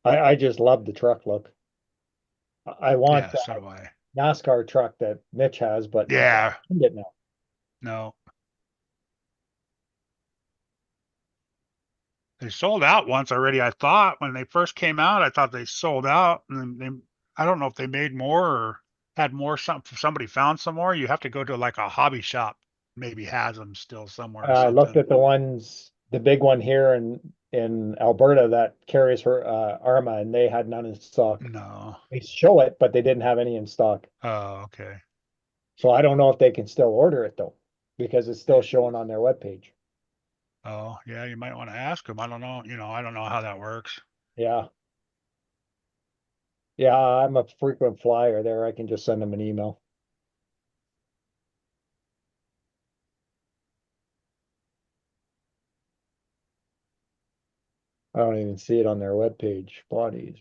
I just love the truck look. I want Yeah, so that do I. NASCAR truck that Mitch has, but Yeah. I can't get now. No. They sold out once already. I thought when they first came out, I thought they sold out, and then I don't know if they made more or had more. Somebody found some more. You have to go to like a hobby shop, maybe has them still somewhere or I looked something. at the big one here in Alberta that carries her Arma, and they had none in stock. No. They show it, but they didn't have any in stock. Oh, okay. So I don't know if they can still order it though, because it's still showing on their webpage. Oh, yeah, you might want to ask them. I don't know. I don't know how that works. Yeah. Yeah, I'm a frequent flyer there. I can just send them an email. I don't even see it on their webpage. Bodies.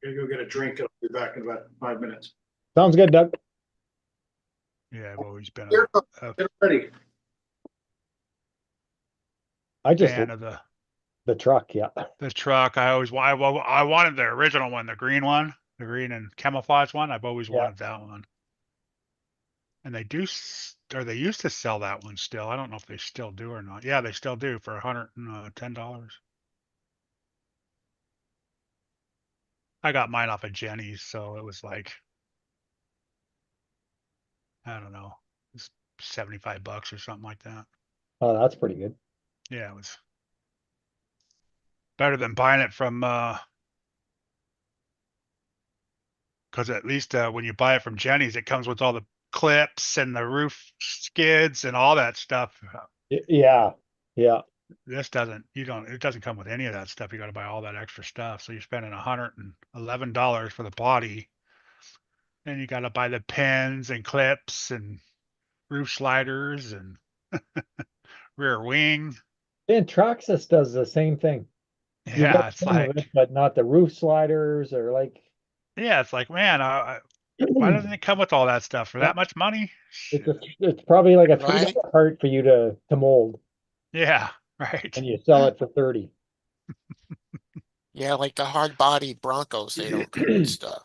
Gonna go get a drink. I'll be back in about 5 minutes. Sounds good, Doug. Yeah, I've always been Here, a get ready. I just fan of the The truck, yeah. The truck, I wanted the original one, the green one, the green and camouflage one. I've always Yeah. wanted that one. And or they used to sell that one still. I don't know if they still do or not. Yeah, they still do for $110. I got mine off of Jenny's, so it was like, I don't know, it's $75 or something like that. Oh, that's pretty good. Yeah, it was better than buying it from, because at least when you buy it from Jenny's, it comes with all the clips and the roof skids and all that stuff. Yeah, yeah. This doesn't, it doesn't come with any of that stuff. You got to buy all that extra stuff. So you're spending $111 for the body. Then you got to buy the pins and clips and roof sliders and rear wing. And Traxxas does the same thing. You get Yeah, it's some of it, like, but not the roof sliders or like, man, why doesn't it come with all that stuff for Yeah. that much money? it's probably like a Right. $3 part for you to mold, Yeah, right. and you sell it for 30. Yeah, like the hard body Broncos, they don't come with stuff.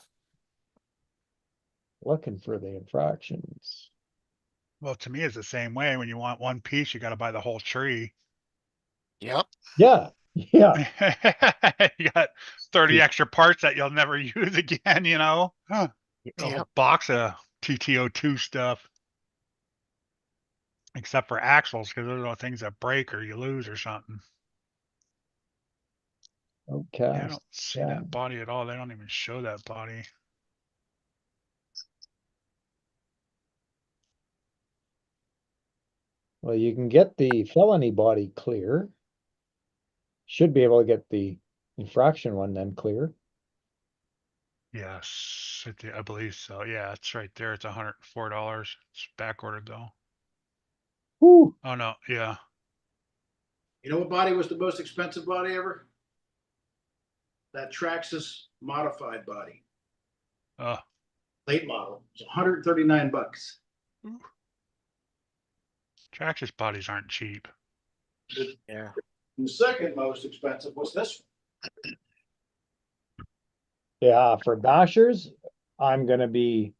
Looking for the infractions. Well, to me, it's the same way. When you want one piece, you got to buy the whole tree. Yep. Yeah, yeah. You got 30 extra parts that you'll never use again, you know? A whole Yep. box of TTO2 stuff. Except for axles, because those are the things that break or you lose or something. Okay. Yeah, I don't see that body at all. They don't even show that body. Well, you can get the felony body clear. Should be able to get the infraction one then clear. Yes, I believe so. Yeah, it's right there. It's $104. It's back ordered though. Whew. Oh no, yeah. You know what body was the most expensive body ever? That Traxxas modified body, Uh, late model. It was $139. Traxxas bodies aren't cheap. Yeah. And the second most expensive was this one. Yeah, for bashers, I'm gonna be,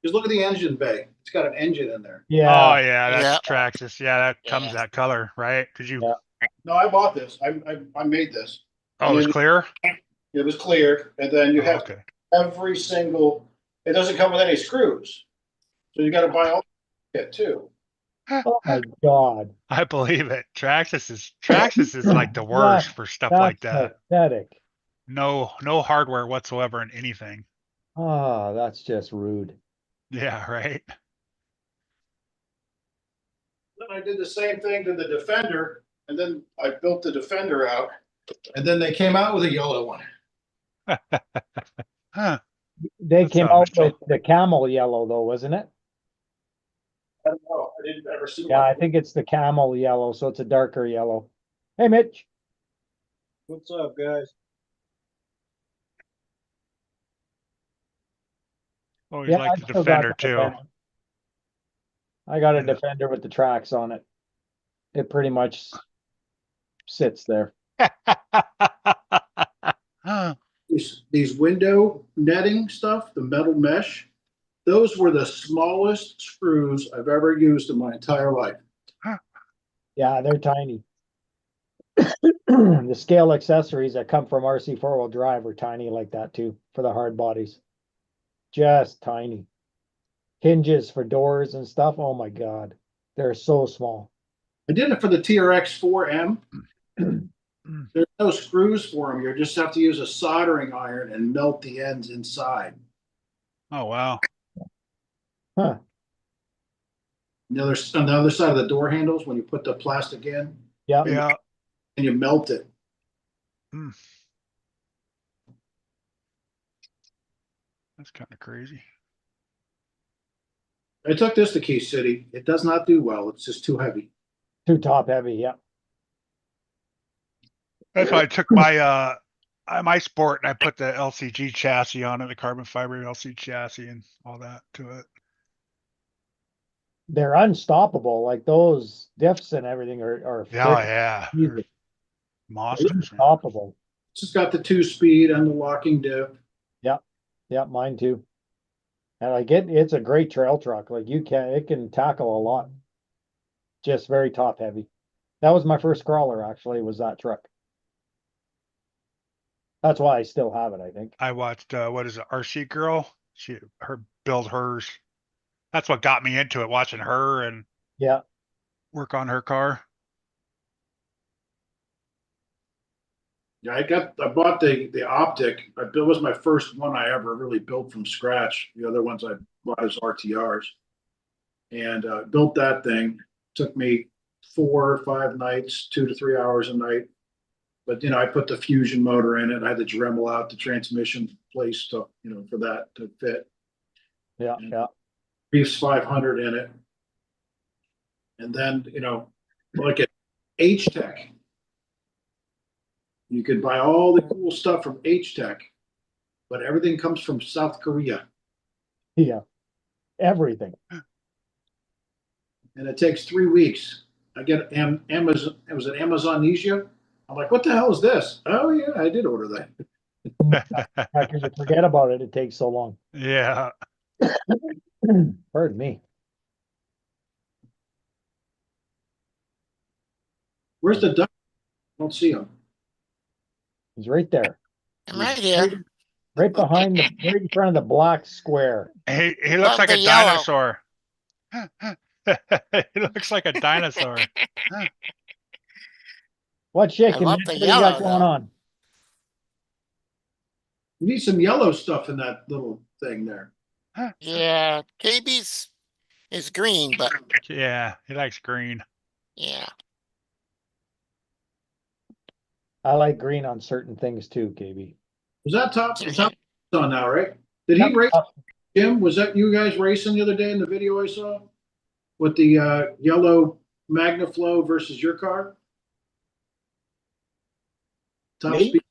Just look at the engine bay. It's got an engine in there. Oh yeah, yeah, that's Yeah. Traxxas. Yeah, that comes Yeah. that color, right? Did you? Yeah. No, I bought this. I made this. Oh, it's clear. It was cleared, and then you Oh, have okay. every single. It doesn't come with any screws, so you got to buy all the kit too. oh my God. I believe it. Traxxas is like the worst for stuff like That's that. pathetic. No hardware whatsoever in anything. Ah, that's just rude. Yeah, right. Then I did the same thing to the Defender, and then I built the Defender out, and then they came out with a yellow one. Huh. They That's came not out Mitchell. with the camel yellow though, wasn't it? I don't know. I didn't ever see Yeah, one. I think it's the camel yellow, so it's a darker yellow. Hey, Mitch. What's up, guys? Always Yeah, liked I've the still got Defender the too. Defender. I got a And the- Defender with the tracks on it. It pretty much sits there. Huh. These window netting stuff, the metal mesh, those were the smallest screws I've ever used in my entire life. Yeah, they're tiny. The scale accessories that come from RC four-wheel drive are tiny like that too, for the hard bodies. Just tiny. Hinges for doors and stuff. Oh my God. They're so small. I did it for the TRX 4M. There's no screws for them. You just have to use a soldering iron and melt the ends inside. Oh wow. Huh. On the other side of the door handles, when you put the plastic in Yeah. Yeah. and you melt it. Hmm. That's kind of crazy. I took this to Key City. It does not do well. It's just too heavy. Too top heavy. Yeah. That's why I took my Sport and I put the LCG chassis on it, the carbon fiber LC chassis and all that to it. They're unstoppable. Like those diffs and everything are Yeah, yeah. easy. monsters. Man. Toppable. This has got the 2-speed and the locking diff. Yeah, mine too. And it's a great trail truck. Like it can tackle a lot. Just very top heavy. That was my first crawler actually, was that truck. That's why I still have it, I think. I watched what is it, RC Girl? Her build hers. That's what got me into it, watching her and Yeah. work on her car. Yeah, I bought the optic. It was my first one I ever really built from scratch. The other ones I bought as RTRs, and built that thing. Took me 4 or 5 nights, 2 to 3 hours a night. But I put the fusion motor in it. I had to Dremel out the transmission place to for that to fit. Yeah, And yeah. Reefs 500 in it, and then look at H-Tech. You could buy all the cool stuff from H-Tech, but everything comes from South Korea. Yeah. Everything. And it takes 3 weeks. I get Amazon. It was an Amazonesia. I'm like, what the hell is this? Oh yeah, I did order that. After you forget about it, it takes so long. Yeah. Pardon me. Where's the duck? I don't see him. He's right there. I'm right here. Right behind right in front of the black square. He looks Love like the a yellow. dinosaur. He looks like a dinosaur. What's shaking? love Mitch? the What do you got yellow, going though. on? You need some yellow stuff in that little thing there. Yeah, KB's is green, but Yeah, he likes green. yeah. I like green on certain things too, KB. Was that top on now, right? Did he race? Jim, was that you guys racing the other day in the video I saw with the yellow MagnaFlow versus your car? Top Me? speed.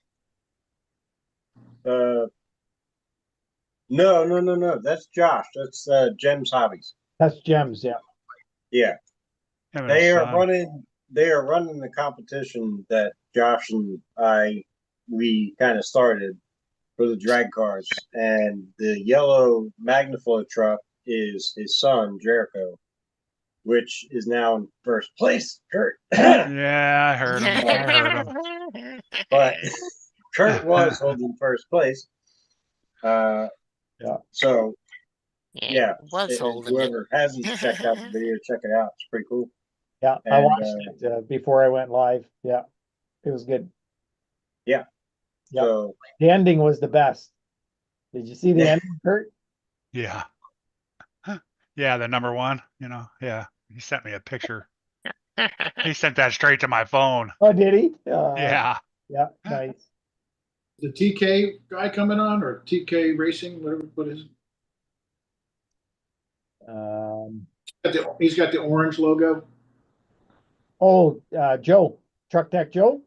No. That's Josh. That's Jem's Hobbies. That's gems, yeah. Yeah, Him and they his are son. running. They are running the competition that Josh and we kind of started for the drag cars, and the yellow MagnaFlow truck is his son Jericho, which is now in first place. Kurt, Yeah, I heard him. I heard him. but Kurt was holding first place. Yeah. So yeah, Was holding it. whoever hasn't checked out the video, check it out. It's pretty cool. Yeah, I And, watched it before I went live. Yeah, it was good. Yeah. Yeah. So The ending was the best. Did you see the ending, Kurt? Yeah. Yeah, the number one, yeah. He sent me a picture. He sent that straight to my phone. Oh, did he? Yeah. Yeah, nice. The TK guy coming on or TK Racing, whatever, what is it? He's got the orange logo. Joe, Truck Tech Joe.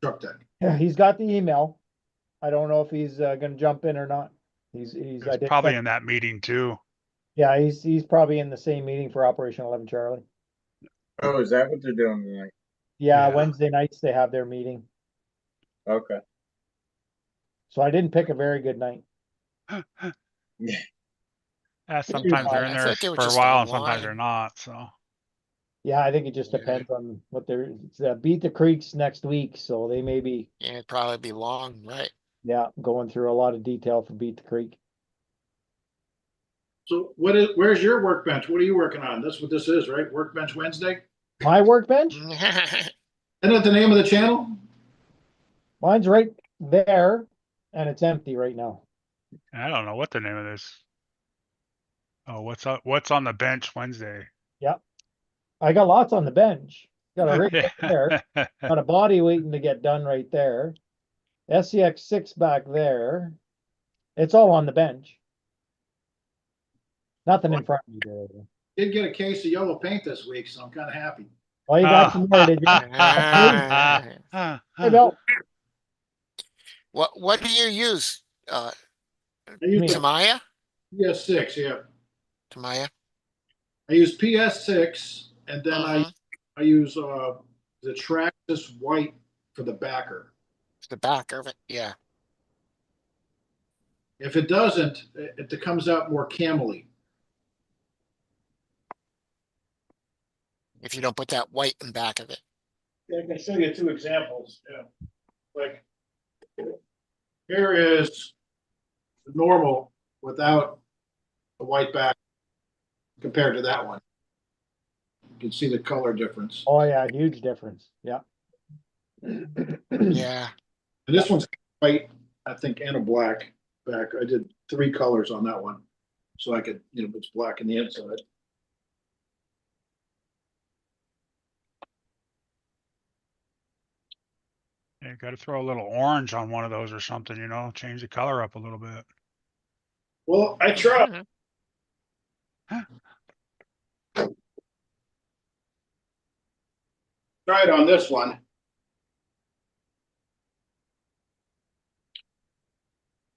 Truck Tech. Yeah, he's got the email. I don't know if he's going to jump in or not. He's He was probably in that meeting too. Yeah, he's probably in the same meeting for Operation 11 Charlie. oh, is that what they're doing tonight? Yeah, Yeah. Wednesday nights they have their meeting. Okay. So I didn't pick a very good night. Yeah, sometimes they're in I there thought they were for a just while and sometimes online. they're not. So Yeah, I think it just Yeah. depends on what they're it's, Beat the Creeks next week, so they may be Yeah, it'd probably be long, right? going through a lot of detail for Beat the Creek. So where's your workbench? What are you working on? That's what this is, right? Workbench Wednesday? My workbench? Isn't that the name of the channel? Mine's right there, and it's empty right now. I don't know what the name of this. Oh, what's on the bench Wednesday? I got lots on the bench. Got a rig Yeah. right there. Got a body waiting to get done right there. SCX6 back there. It's all on the bench. Nothing in front of me there. Did get a case of yellow paint this week, so I'm kind of happy. Well, you got some more, did you? Hey, Bill. What do you use? I use the Tamaya? PS6, yeah. Tamaya? I use PS6, and then Mhm. I use the Traxxas white for the backer. The back of it, yeah. If it doesn't, it comes out more camely. If you don't put that white in back of it. Yeah, I can show you two examples. Yeah. Like here is normal without the white back compared to that one. You can see the color difference. Oh yeah, huge difference. Yeah. Yeah. And this one's white, I think, and a black back. I did 3 colors on that one. So I could, it's black in the inside. You got to throw a little orange on one of those or something, change the color up a little bit. Well, I tried. Tried on this one.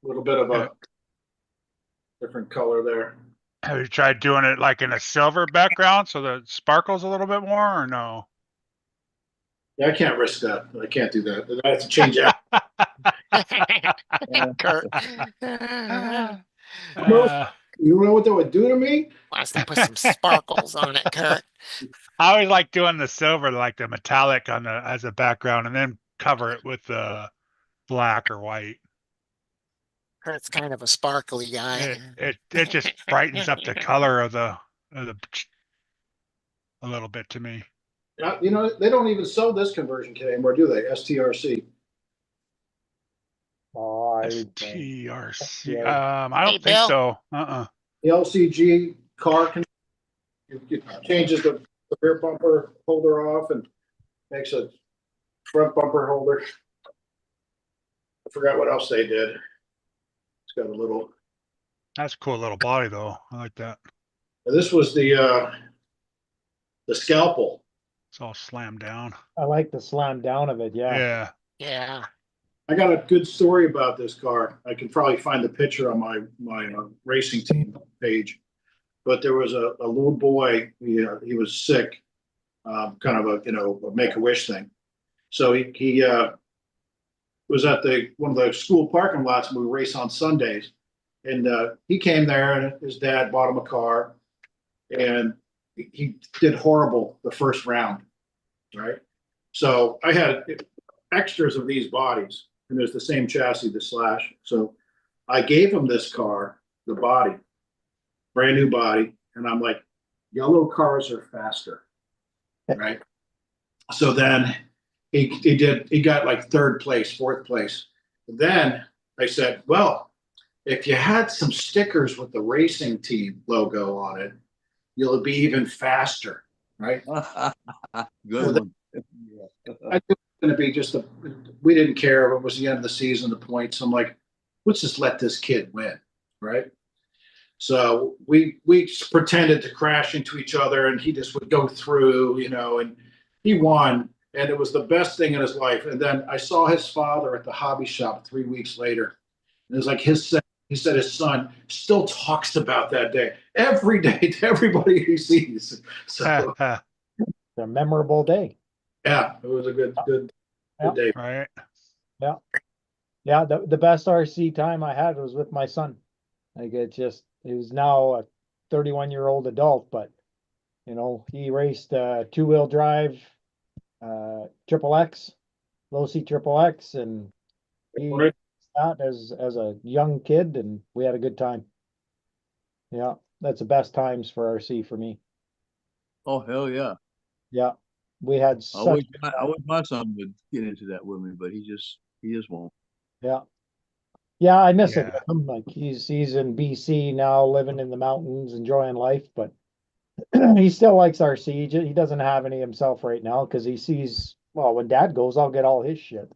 A little bit of a different color there. Have you tried doing it like in a silver background so that it sparkles a little bit more, or no? Yeah, I can't risk that. I can't do that. I have to change out. Kurt. You know what that would do to me? Wants to put some sparkles on it, Kurt. I always like doing the silver, like the metallic on the as a background, and then cover it with the black or white. Kurt's kind of a sparkly guy. It just brightens up the color of the a little bit to me. They don't even sell this conversion kit anymore, do they? STRC. Oh, STRC. Yeah. I don't Hey, think Bill. so. The LCG car can it changes the rear bumper holder off and makes a front bumper holder. I forgot what else they did. It's got a little. That's a cool little body though. I like that. This was the scalpel. It's all slammed down. I like the slam down of it. Yeah. Yeah. Yeah. I got a good story about this car. I can probably find the picture on my racing team page. But there was a little boy. He was sick, kind of a Make-A-Wish thing. So he was at one of the school parking lots, and we race on Sundays. And he came there, and his dad bought him a car, and he did horrible the first round, right? So I had extras of these bodies, and there's the same chassis, the Slash. So I gave him this car, the body, brand new body, and I'm like, yellow cars are faster, right? So then he got like 3rd place, 4th place. Then I said, well, if you had some stickers with the racing team logo on it, you'll be even faster, right? Good one. I think it's going to be we didn't care if it was the end of the season, the points. I'm like, let's just let this kid win, right? So we pretended to crash into each other, and he just would go through, and he won, and it was the best thing in his life. And then I saw his father at the hobby shop 3 weeks later, and it was like he said his son still talks about that day every day to everybody he sees. So It's a memorable day. yeah, it was a good day. Right. Yeah. The best RC time I had was with my son. Like he was now a 31-year-old adult, but he raced two-wheel drive, triple X, low C triple X, and he raced that as a young kid, and we had a good time. Yeah, that's the best times for RC for me. Oh, hell yeah. Yeah, we had I such. wish my son would get into that with me, but he just won't. Yeah. Yeah, I miss it Yeah. with him. Like he's in BC now, living in the mountains, enjoying life, but he still likes RC. He doesn't have any himself right now because he sees, well, when dad goes, I'll get all his shit.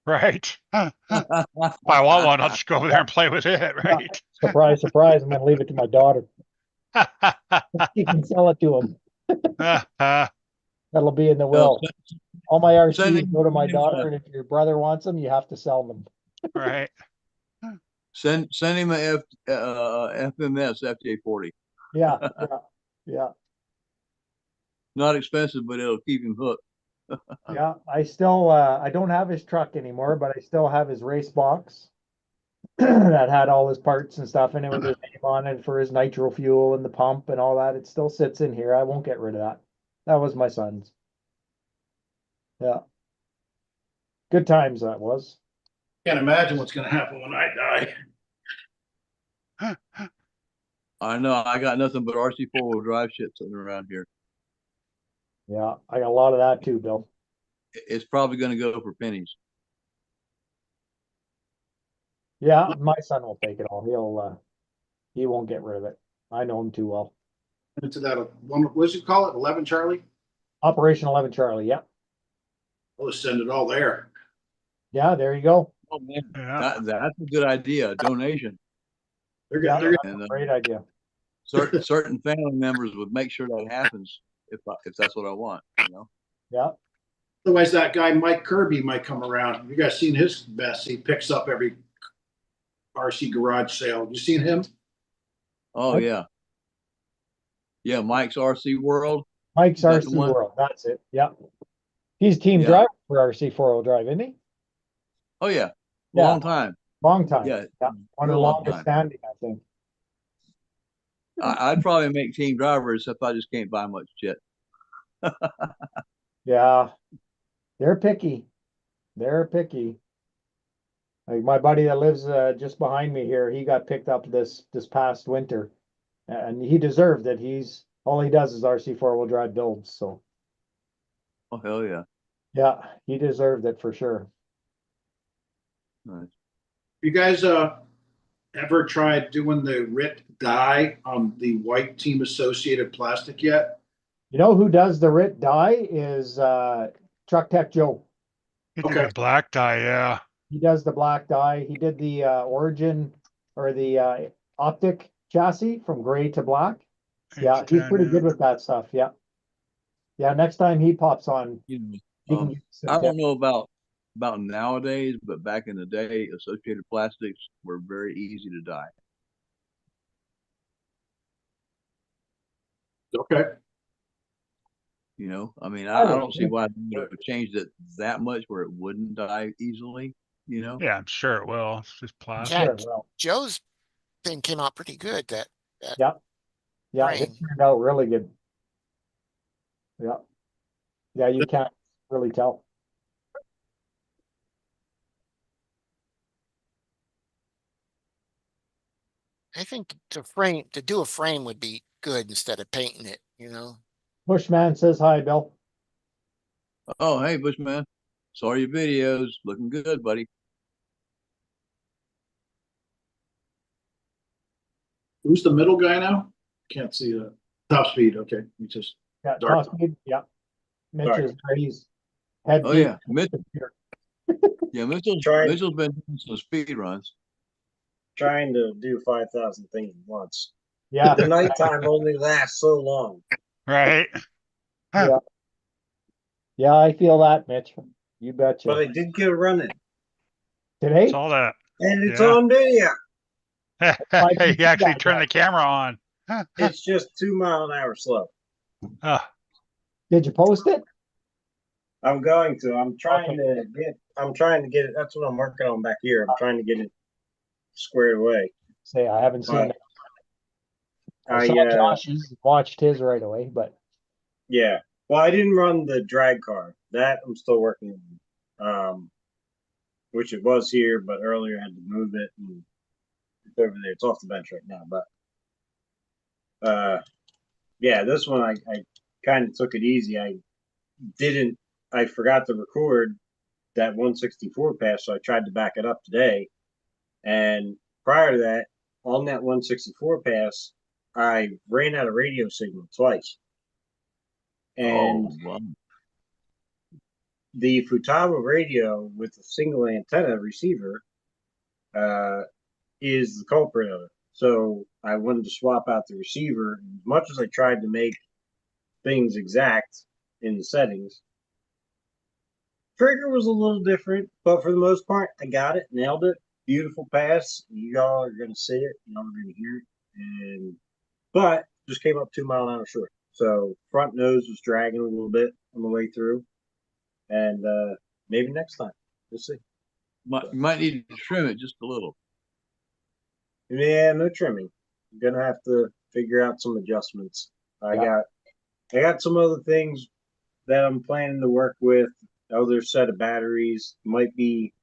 Right. If I want one, I'll just go over there and play with it, right? Surprise, surprise. I'm gonna leave it to my daughter. She can sell it to him. That'll be in the will. All my RCs go to my daughter, and if your brother wants them, you have to sell them. Right. Send him a FMS FJ40. Yeah. Yeah. Not expensive, but it'll keep him hooked. Yeah, I still, I don't have his truck anymore, but I still have his race box that had all his parts and stuff in it with his name on it for his nitro fuel and the pump and all that. It still sits in here. I won't get rid of that. That was my son's. Yeah. Good times that was. Can't imagine what's gonna happen when I die. I know I got nothing but RC four-wheel drive shit sitting around here. Yeah, I got a lot of that too, Bill. It's probably going to go for pennies. Yeah, my son will take it all. He won't get rid of it. I know him too well. Into that one, what does you call it? 11 Charlie? Operation 11 Charlie. Yeah. I'll just send it all there. Yeah, there you go. Oh man, Yeah. that's a good idea. A donation. They're Yeah, gonna, that's a great idea. certain family members would make sure that happens if that's what I want. You know. Yeah. otherwise that guy Mike Kirby might come around. You guys seen his best? He picks up every RC garage sale. You seen him? Oh Mike? yeah, yeah. Mike's RC World. Mike's Is that the RC one? World. That's it. Yeah. He's team Yeah. driver for RC 4-wheel drive, isn't he? Oh yeah, Yeah. long time. Long time. Yeah, One of the real long longest time. standing, I think. I'd probably make team driver, except I just can't buy much shit. Yeah. They're picky. They're picky. Like my buddy that lives just behind me here, he got picked up this past winter, and he deserved it. He's all he does is RC 4-wheel drive builds. So Oh hell yeah. yeah, he deserved it for sure. Nice. You guys ever tried doing the RIT dye on the white team associated plastic yet? You know who does the RIT dye is Truck Tech Joe. He did Okay. the black dye, yeah. He does the black dye. He did the Origin or the Optic chassis from gray to black. Yeah, he's H10, pretty yeah. good with that stuff. Yeah. Yeah, next time he pops on, You know, he can give some I don't tips. know about nowadays, but back in the day, associated plastics were very easy to dye. Okay. You know, I mean, I I would don't see think- why they would have changed it that much where it wouldn't dye easily. You know, Yeah, I'm sure it will. It's just plastic. Sure, Yeah, well, Joe's thing came out pretty good. That yeah, yeah, it frame. turned out really good. Yeah, yeah, you can't really tell. I think to do a frame would be good instead of painting it, you know? Bushman says hi, Bill. oh hey Bushman, saw your videos, looking good, buddy. Who's the middle guy now? Can't see the top speed. Okay. He just Yeah, Dark. top speed. Yeah, Mitch Dark. is he's head Oh deep yeah, in the computer. Mitchell's Try- Mitchell's been doing some speed runs. Trying to do 5,000 things at once. Yeah, The nighttime only lasts so long. Right? yeah, yeah. I feel that, Mitch. You betcha. But I did get a run in. Today, Saw that. And it's Yeah. on video. He actually turned the camera on. It's just 2 mile an hour slow. Oh, did you post it? I'm going to. I'm trying to get it. That's what I'm working on back here. I'm trying to get it squared away. Say I haven't seen it. I I saw Josh's, watched his right away, but yeah. Well, I didn't run the drag car. That I'm still working on. Which it was here, but earlier I had to move it and it's over there. It's off the bench right now. But yeah, this one I kind of took it easy. I forgot to record that 164 pass, so I tried to back it up today. And prior to that, on that 164 pass, I ran out of radio signal twice. And Oh, wow. the Futaba radio with a single antenna receiver is the culprit of it. So I wanted to swap out the receiver. As much as I tried to make things exact in the settings, trigger was a little different, but for the most part, I got it, nailed it. Beautiful pass. You all are going to see it. You all are going to hear it. But just came up 2 mile an hour short. So front nose was dragging a little bit on the way through. and maybe next time. We'll see. Might need to trim it just a little. Yeah, no trimming. I'm gonna have to figure out some adjustments. I Yeah. got some other things that I'm planning to work with. Other set of batteries might be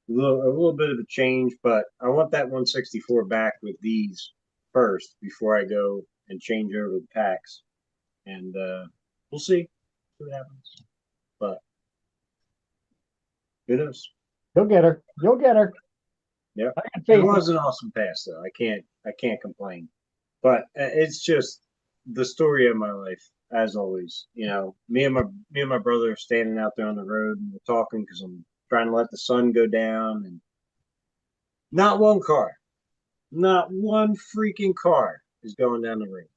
a little bit of a change, but I want that 164 back with these first before I go and change over the packs. And we'll see what happens. But who knows? You'll get her. You'll get her. Yeah. I got It faith. was an awesome pass though. I can't complain. But it's just the story of my life, as always. You know, me and my brother are standing out there on the road and we're talking because I'm trying to let the sun go down, and not one car, not one freaking car is going down the road.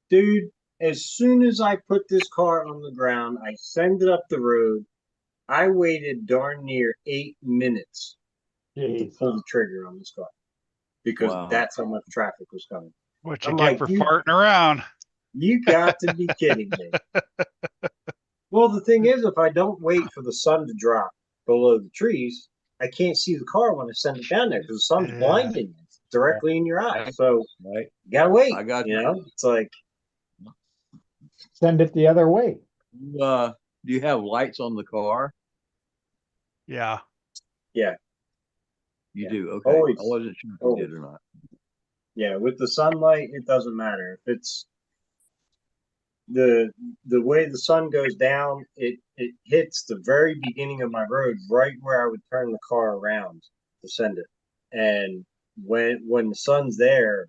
Dude, as soon as I put this car on the ground, I send it up the road. I waited darn near 8 minutes to Jeez. pull the trigger on this car because Wow. that's how much traffic was coming. What you I'm get like, for you- farting around? You got to be kidding me. Well, the thing is, if I don't wait for the sun to drop below the trees, I can't see the car when I send it down there because the sun's Yeah. blinding you directly in your eyes. So Right. you gotta wait. I got You know, it's like, Send it the other way. you. Do you have lights on the car? Yeah. yeah, You Yeah. do. Okay. Always. I wasn't sure if you Always. did or not. yeah, with the sunlight, it doesn't matter. If it's the way the sun goes down, it hits the very beginning of my road, right where I would turn the car around to send it. And when the sun's there,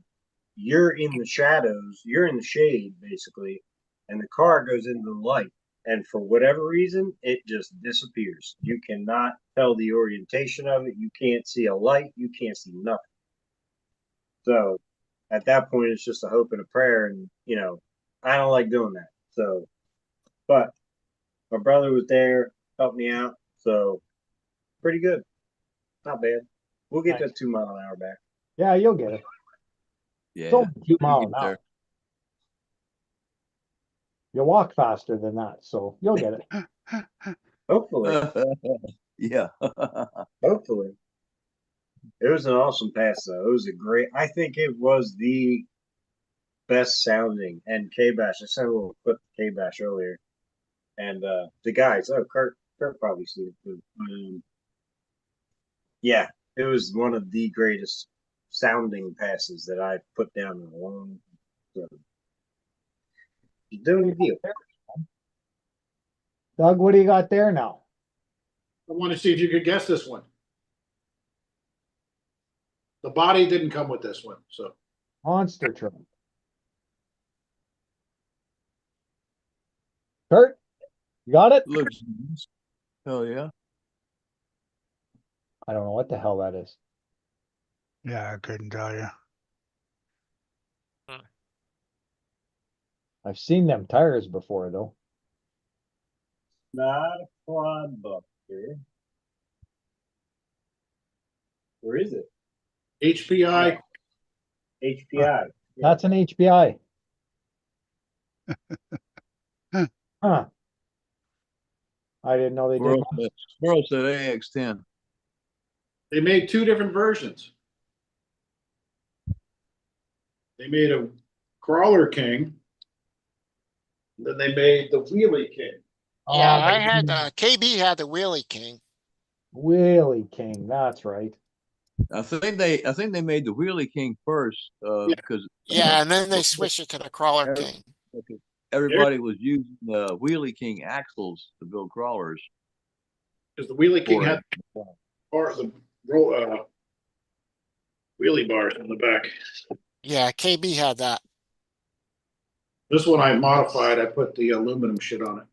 you're in the shadows, you're in the shade basically, and the car goes into the light. And for whatever reason, it just disappears. You cannot tell the orientation of it. You can't see a light. You can't see nothing. So at that point, it's just a hope and a prayer. And, you know, I don't like doing that. So, but my brother was there, helped me out. So pretty good. Not bad. We'll get Nice. that 2 mile an hour back. Yeah, you'll get it. Yeah. It's only 2 You'll miles get an hour. there. You walk faster than that, so you'll get it. Hopefully. Yeah. Hopefully. It was an awesome pass, though. It was a great. I think it was the best sounding. And K-Bash, I sent a little clip to K-Bash earlier, and the guys. Oh, Kurt probably seen it too. Yeah, it was one of the greatest sounding passes that I've put down in a long time. You're doing a deal. Doug, what do you got there now? I want to see if you could guess this one. The body didn't come with this one, so Monster truck. Kurt, you got it? Looks nice. Hell yeah. I don't know what the hell that is. Yeah, I couldn't tell you. I've seen them tires before, though. Not a quad buster. Where is it? HPI. HPI. That's an HBI. Huh. I didn't know they did. Squirrel said AX10. They made two different versions. They made a Crawler King. Then they made the Wheelie King. Yeah, Oh, I had KB had the Wheelie King. Wheelie King, that's right. I think they made the Wheelie King first, because Yeah, and then they switched it to the Crawler King. everybody was using the Wheelie King axles to build crawlers. Because the Wheelie King for had the wheelie bars in the back. Yeah, KB had that. This one I modified. I put the aluminum shit on it.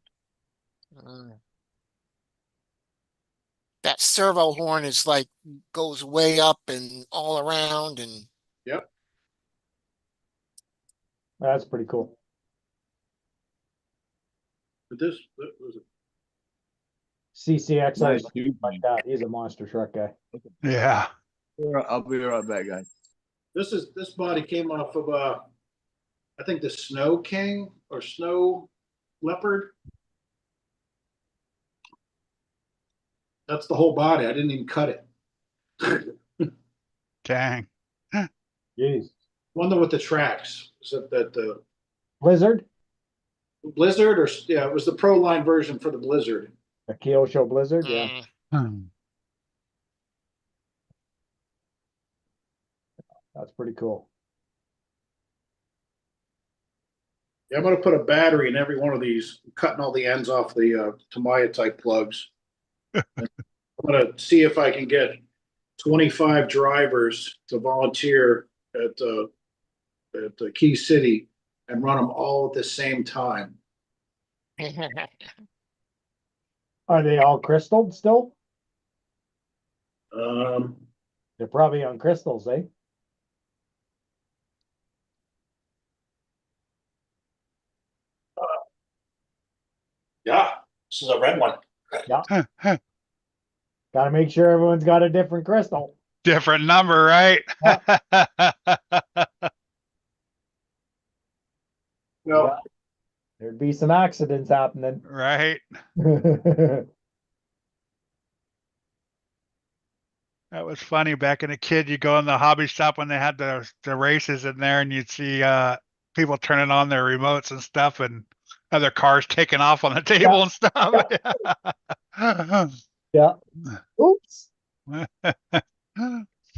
That servo horn is like goes way up and all around, and Yep. That's pretty cool. But this was CCX Nice like that. He's a monster truck guy. Yeah. I'll be right back, guys. this body came off of I think the Snow King or Snow Leopard. That's the whole body. I didn't even cut it. Dang. Jeez. Wonder what the tracks. Is it that the Blizzard, Blizzard or yeah, it was the Pro Line version for the Blizzard. a Kyosho Blizzard, yeah. Mm, That's pretty cool. Yeah, I'm gonna put a battery in every one of these, cutting all the ends off the Tamiya type plugs. I'm gonna see if I can get 25 drivers to volunteer at the Key City and run them all at the same time. Are they all crystalled still? Um, They're probably on crystals, eh? yeah, this is a red one. Gotta make sure everyone's got a different crystal. Different number, right? No, Yeah. There'd be some accidents happening. Right. Yeah. That was funny. Back in a kid, you go in the hobby shop when they had the races in there, and you'd see people turning on their remotes and stuff, and other cars taking off on the table and stuff. Oops. When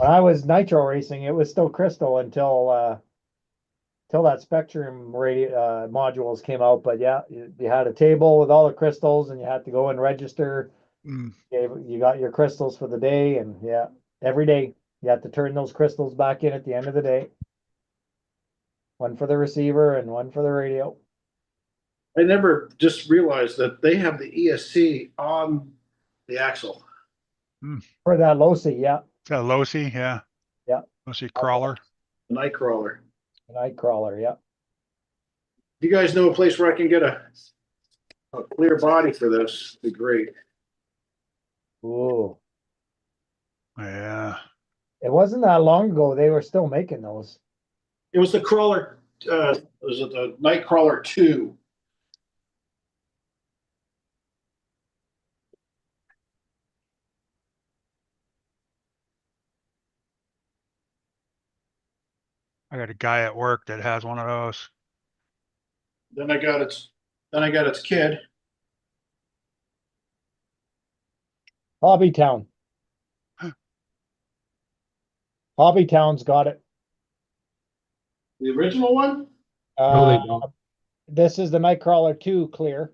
I was nitro racing, it was still crystal until that Spectrum radio modules came out. But yeah, you had a table with all the crystals, and you had to go and register. Mm. You got your crystals for the day, and yeah, every day you had to turn those crystals back in at the end of the day. One for the receiver and one for the radio. I never just realized that they have the ESC on the axle. For that Losi, yeah. A Losi, yeah. Yeah. Losi crawler. The Nightcrawler. Nightcrawler, yeah. You guys know a place where I can get a clear body for this? It'd be great. Ooh. Yeah. It wasn't that long ago they were still making those. It was the crawler. Was it the Nightcrawler 2? I got a guy at work that has one of those. Then I got its kid. Hobbytown. Hobbytown's got it. The original one? No, they don't. This is the Nightcrawler 2 clear.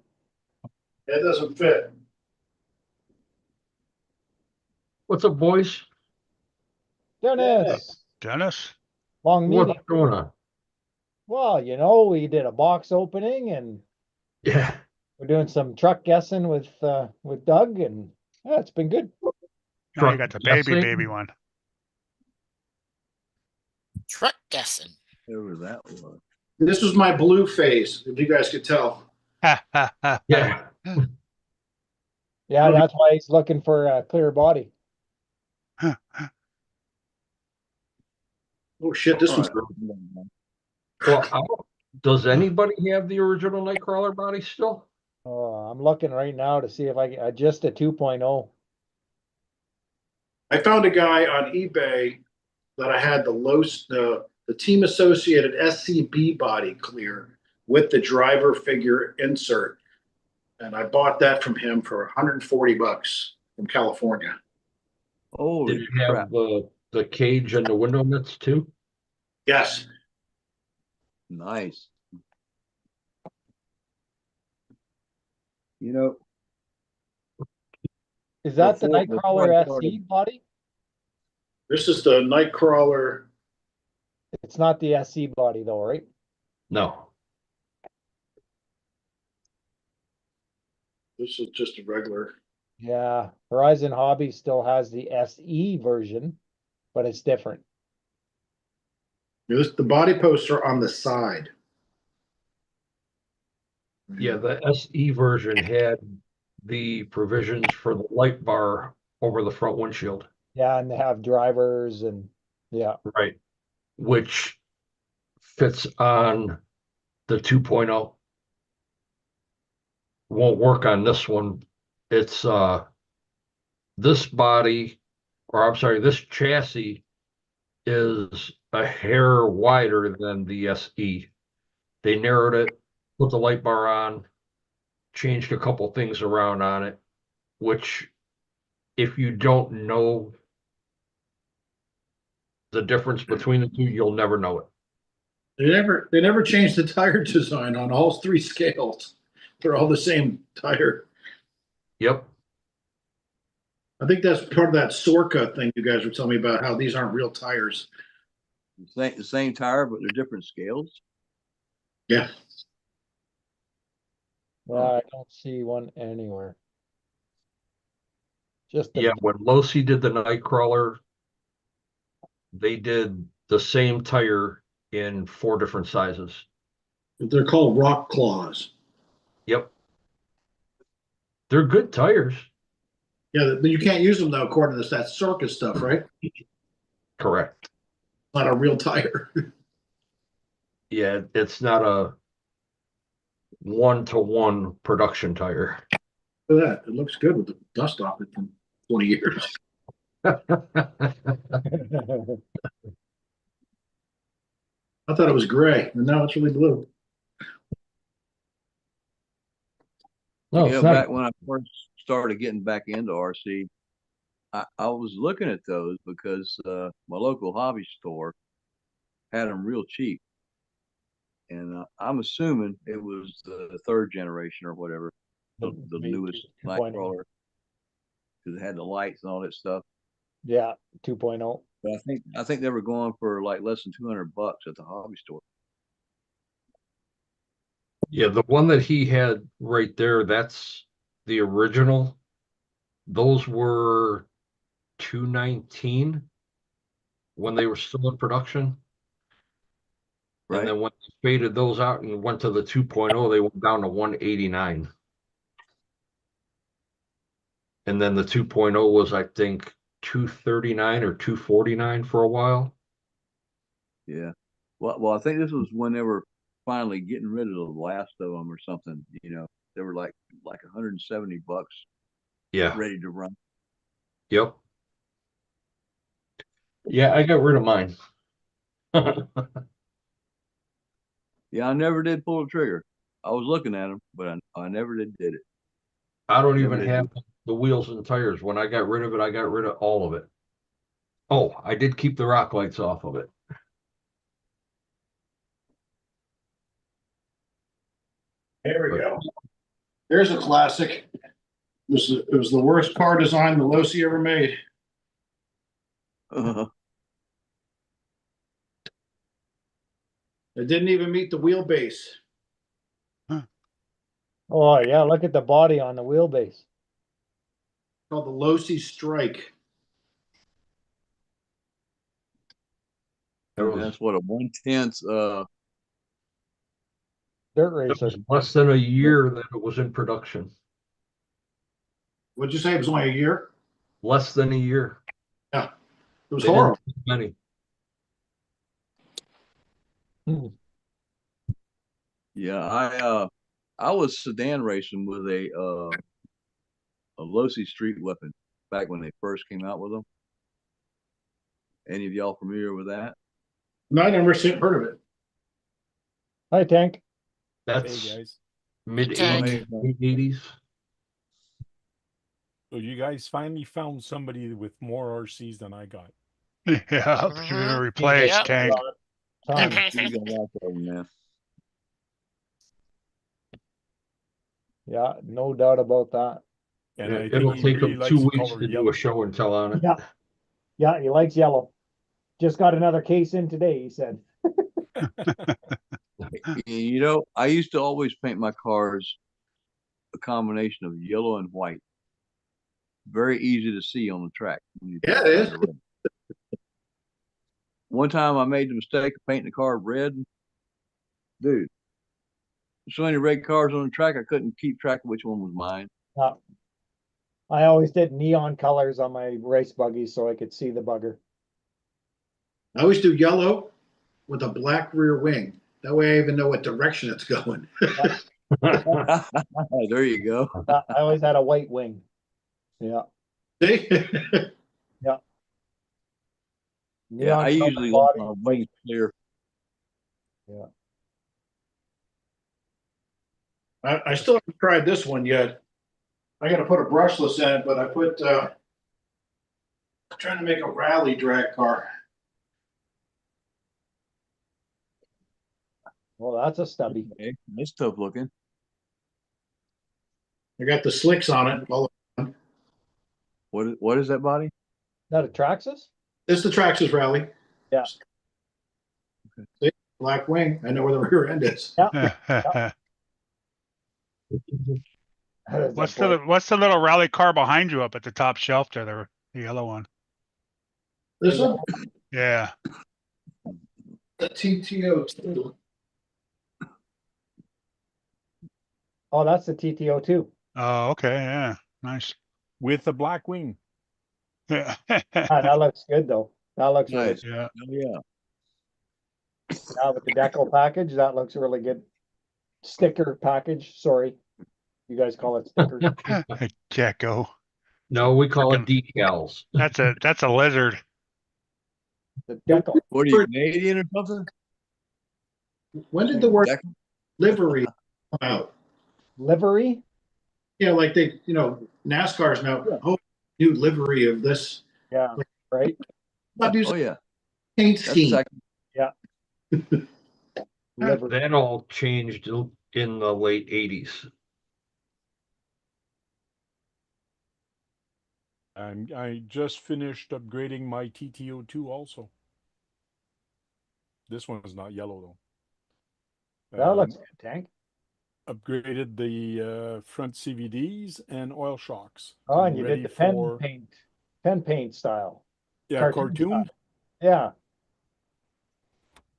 It doesn't fit. What's up, boys? Dennis, Dennis? long What's meeting. going on? Well, we did a box opening and Yeah. we're doing some truck guessing with Doug, and yeah, it's been good. Oh, Truck you got the guessing? baby one. truck guessing. Whoever that was. This was my blue phase, if you guys could tell. Yeah. Yeah, that's why he's looking for a clear body. Oh shit, this one's Well, does anybody have the original Nightcrawler body still? I'm looking right now to see if I can adjust a 2.0. I found a guy on eBay that I had the team associated SCB body clear with the driver figure insert. And I bought that from him for $140 from California. Holy Did you have crap. the cage and the window nuts too? Yes. Nice. You know, Is that the Before- before Nightcrawler I SE started- body? This is the Nightcrawler. It's not the SE body though, right? No. This is just a regular. Yeah, Horizon Hobby still has the SE version, but it's different. The body posts are on the side. Yeah, the SE version had the provisions for the light bar over the front windshield. Yeah, and they have drivers and yeah. Right. Which fits on the 2.0. Won't work on this one. It's this body, or I'm sorry, this chassis is a hair wider than the SE. They narrowed it, put the light bar on, changed a couple things around on it, which if you don't know the difference between the two, you'll never know it. They never changed the tire design on all three scales. They're all the same tire. Yep. I think that's part of that Sorka thing you guys were telling me about, how these aren't real tires. The same tire, but they're different scales. Yeah. I don't see one anywhere. Just the Yeah, when Losi did the Nightcrawler, they did the same tire in 4 different sizes. They're called rock claws. Yep. They're good tires. Yeah, but you can't use them though, according to this, that circus stuff, right? Correct. Not a real tire. Yeah, it's not a 1-to-1 production tire. Look at that. It looks good with the dust off it from 20 years. I thought it was gray, and now it's really blue. No, Yeah, it's not. back when I first started getting back into RC, I was looking at those because my local hobby store had them real cheap. And I'm assuming it was the 3rd generation or whatever, the newest 2.0. Nightcrawler, because it had the lights and all that stuff. Yeah, 2.0. But I think they were going for like less than $200 at the hobby store. Yeah, the one that he had right there, that's the original. Those were 219 when they were still in production. Right. And then when they faded those out and went to the 2.0, they went down to 189. And then the 2.0 was, I think, 239 or 249 for a while. Yeah. Well, I think this was when they were finally getting rid of the last of them or something. You know, they were like $170. Yeah. Ready to run. Yep. Yeah, I got rid of mine. Yeah, I never did pull the trigger. I was looking at them, but I never did it. I don't Never even did have the wheels and tires. When I got rid of it, I got rid of all of it. Oh, I did keep the rock lights off of it. There we go. There's a classic. It was the worst car design the Losi ever made. It didn't even meet the wheelbase. Oh yeah, look at the body on the wheelbase. Called the Losi Strike. That's what, a 1/10 Dirt It racer. was less than a year that it was in production. What'd you say? It was only a year? Less than a year. Yeah. It was They didn't horrible. make many. Yeah, I was sedan racing with a Losi Street Weapon back when they first came out with them. Any of y'all familiar with that? No, I never heard of it. Hi, Tank. That's Hey guys, mid Tank. 80s. so you guys finally found somebody with more RCs than I got. Yeah, you're gonna replace Yep. Tank. Ton. You got lots of them, man. Yeah, no doubt about that. And I It'll think he take really them likes 2 the weeks color to do yellow. a show and tell on it. Yeah. Yeah, he likes yellow. Just got another case in today, he said. You know, I used to always paint my cars a combination of yellow and white. Very easy to see on the track. Yeah, it is. One time I made the mistake of painting the car red. Dude, so many red cars on the track, I couldn't keep track of which one was mine. I always did neon colors on my race buggies so I could see the bugger. I always do yellow with a black rear wing. That way I even know what direction it's going. There you go. I always had a white wing. Yeah. See? Yeah, Neon I carbon usually like body. my wings clear. I still haven't tried this one yet. I gotta put a brushless in it, but I put, trying to make a rally drag car. Well, that's a stubby. Okay, it's tough looking. I got the slicks on it. What is that body? That a Traxxas? It's the Traxxas Rally. Yeah. See, black wing. I know where the rear end is. Yeah. What's the little rally car behind you up at the top shelf there, the yellow one? This one, Yeah. the TTO. Oh, that's the TTO too. Oh, okay, yeah. Nice. With a black wing. Yeah. Ah, that looks good though. That looks really Nice. Yeah. Oh, yeah. with the decal package. That looks really good. Sticker package. Sorry, you guys call it stickers. Gecko. No, we call it decals. That's a lizard. The decal. What are you, Canadian or something? When did the word Deck- livery come out? Livery. Yeah, like they, NASCAR's now, new livery of this. Yeah. Right. Not do Oh, yeah. paint That's scheme. second. Livery. That all changed in the late 80s. I just finished upgrading my TTO2 also. This one is not yellow though. That looks good, Tank. Upgraded the front CVDs and oil shocks. Oh, I'm and you ready did the for pen paint style. yeah cartoon cartoon. style. Yeah.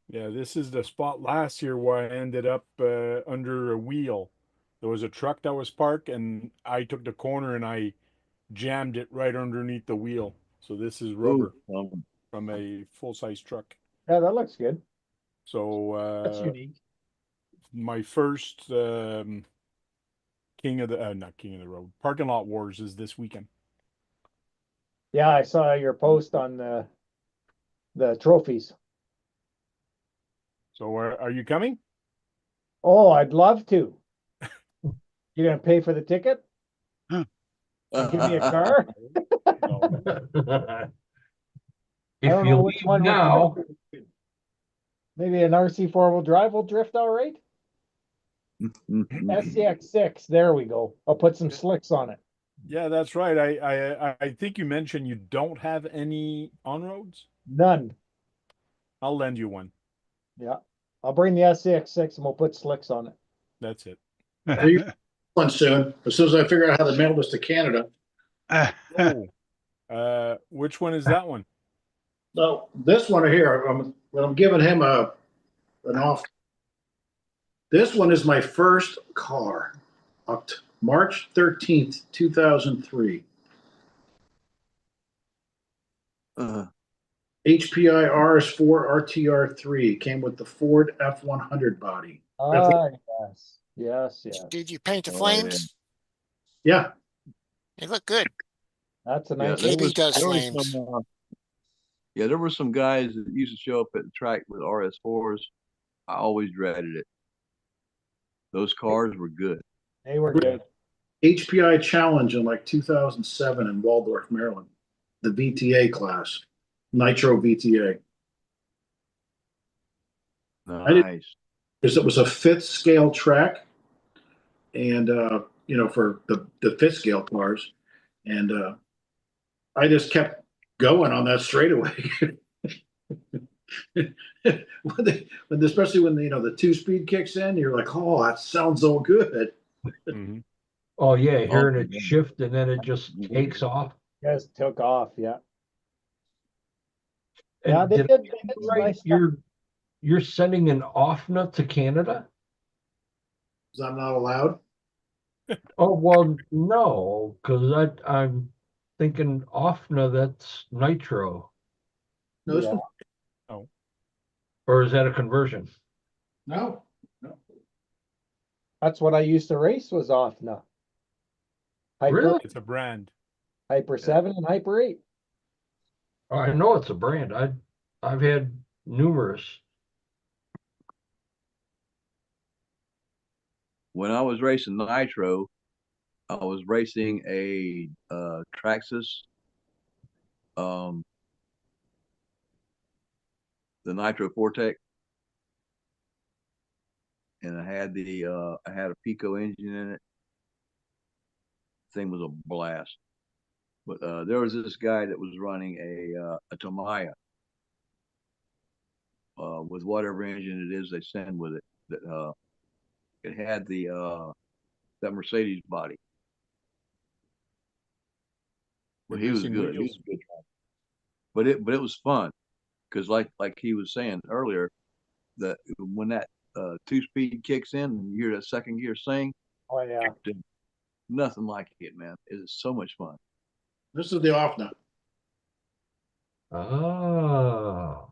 Yeah, this is the spot last year where I ended up under a wheel. There was a truck that was parked, and I took the corner and I jammed it right underneath the wheel. So this is rubber Ooh, from a full-size truck. Yeah, that looks good. So That's unique. my first King of the not King of the Road Parking Lot Wars is this weekend. Yeah, I saw your post on the trophies. So are you coming? Oh, I'd love to. You gonna pay for the ticket? Uh, Give me a car? No. I If don't you know which leave one would now, drift. Maybe an RC four-wheel drive will drift all right. SCX6, there we go. I'll put some slicks on it. Yeah, that's right. I think you mentioned you don't have any on-roads. None. I'll lend you one. Yeah. I'll bring the SCX6 and we'll put slicks on it. That's it. One soon, as soon as I figure out how to mail this to Canada. Oh, which one is that one? So this one here, I'm giving him an off. This one is my first car, March 13th, 2003. HPI RS4 RTR3 came with the Ford F100 body. Ah, yes. Did you paint the Oh, flames? Yeah, They look good. That's a Yeah, nice. KB does there was flames. there were some guys that used to show up at the track with RS4s. I always dreaded it. Those cars were good. They were good. HPI Challenge in like 2007 in Waldorf, Maryland. The VTA class, Nitro VTA. Nice. Because it was a fifth scale track, and for the fifth scale cars, and I just kept going on that straightaway. Especially when the 2-speed kicks in, you're like, oh, that sounds so good. Mm-hmm. oh yeah, hearing it yeah. shift and then it just takes off. Just took off. Yeah. And Yeah, they did did I some right? nice stuff. You're sending an OFNA to Canada? Because I'm not allowed. Oh well, no, because I'm thinking OFNA, that's nitro, No, this Yeah. one, or is that a conversion? no. That's what I used to race was off now. Really? It's a brand. Hyper 7 and Hyper 8. I know it's a brand. I've had numerous. When I was racing Nitro, I was racing a Traxxas, the Nitro Fortec, and I had a Pico engine in it. Thing was a blast. But there was this guy that was running a Tamiya with whatever engine it is they send with it. That it had that Mercedes body. Well, he was Missing good. He wheels. was a good driver. But it was fun because like he was saying earlier, that when that 2-speed kicks in and you hear that second gear sing, Oh yeah. nothing like it, man. It is so much fun. This is the Offna. Ah,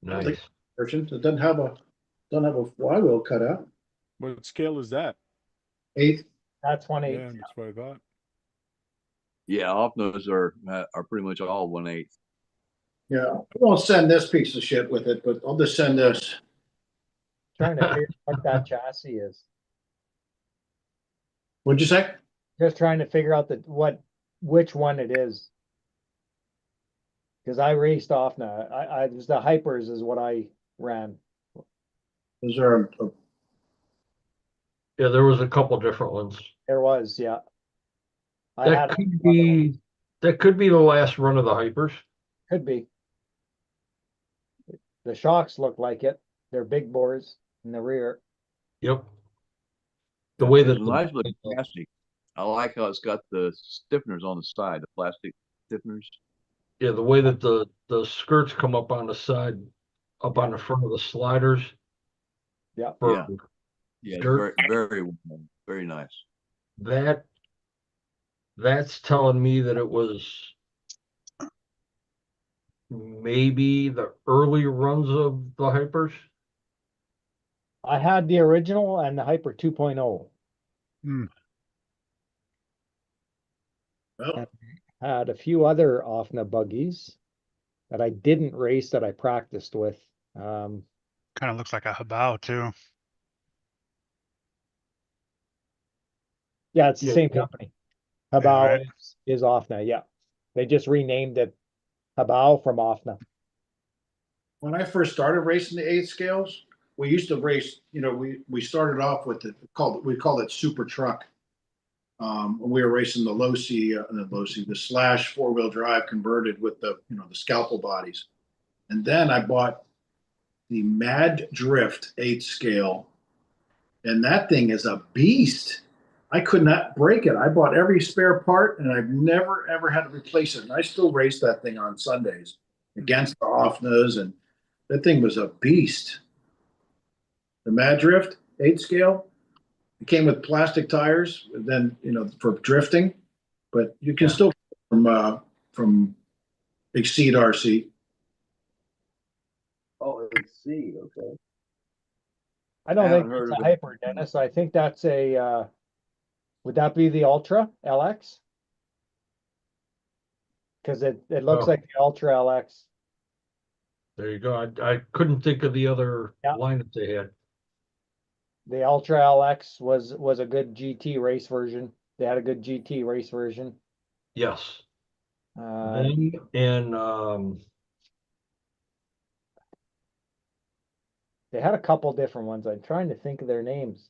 nice. Version. It doesn't have a flywheel cutout. What scale is that? 8th. That's 1/8. Yeah, that's what I thought. Yeah, Offnos are pretty much all 1/8. Yeah, I won't send this piece of shit with it, but I'll just send this. Trying to figure out what that chassis is. What'd you say? Just trying to figure out which one it is. Because I raced off now. I was the Hypers is what I ran. Is there Yeah, there was a couple different ones. There was, yeah. I That had could other be ones. that could be the last run of the Hypers. Could be. The shocks look like it. They're big bores in the rear. Yep. The way It's that a nice looking chassis. I like how it's got the stiffeners on the side, the plastic stiffeners. the way that the skirts come up on the side, up on the front of the sliders. Yeah. For Yeah. Yeah, it's dirt. very nice. That's telling me that it was maybe the early runs of the Hypers. I had the original and the Hyper 2.0. well, Had a few other Offna buggies that I didn't race that I practiced with. Kind of looks like a Habao too. Yeah, it's the Yeah, same yeah. company. Habao right. is Offna, yeah. They just renamed it Habao from Offna. when I first started racing the 8 scales, we used to race, we started off with we called it Super Truck. When we were racing the the Slash 4-wheel drive converted with the scalpel bodies. And then I bought the Mad Drift 8 scale, and that thing is a beast. I could not break it. I bought every spare part, and I've never ever had to replace it. And I still race that thing on Sundays against the Offnas, and that thing was a beast. The Mad Drift 8 scale, it came with plastic tires, then for drifting, but you can still from Exceed RC. Oh, let's see. Okay. I don't Haven't think heard it's of a it. Hyper, Dennis. I think that's would that be the Ultra LX? Because it looks Oh. like the Ultra LX. There you go. I couldn't think of the other Yeah. line that they had. The Ultra LX was a good GT race version. They had a good GT race version. Yes. Um, Them and they had a couple different ones. I'm trying to think of their names.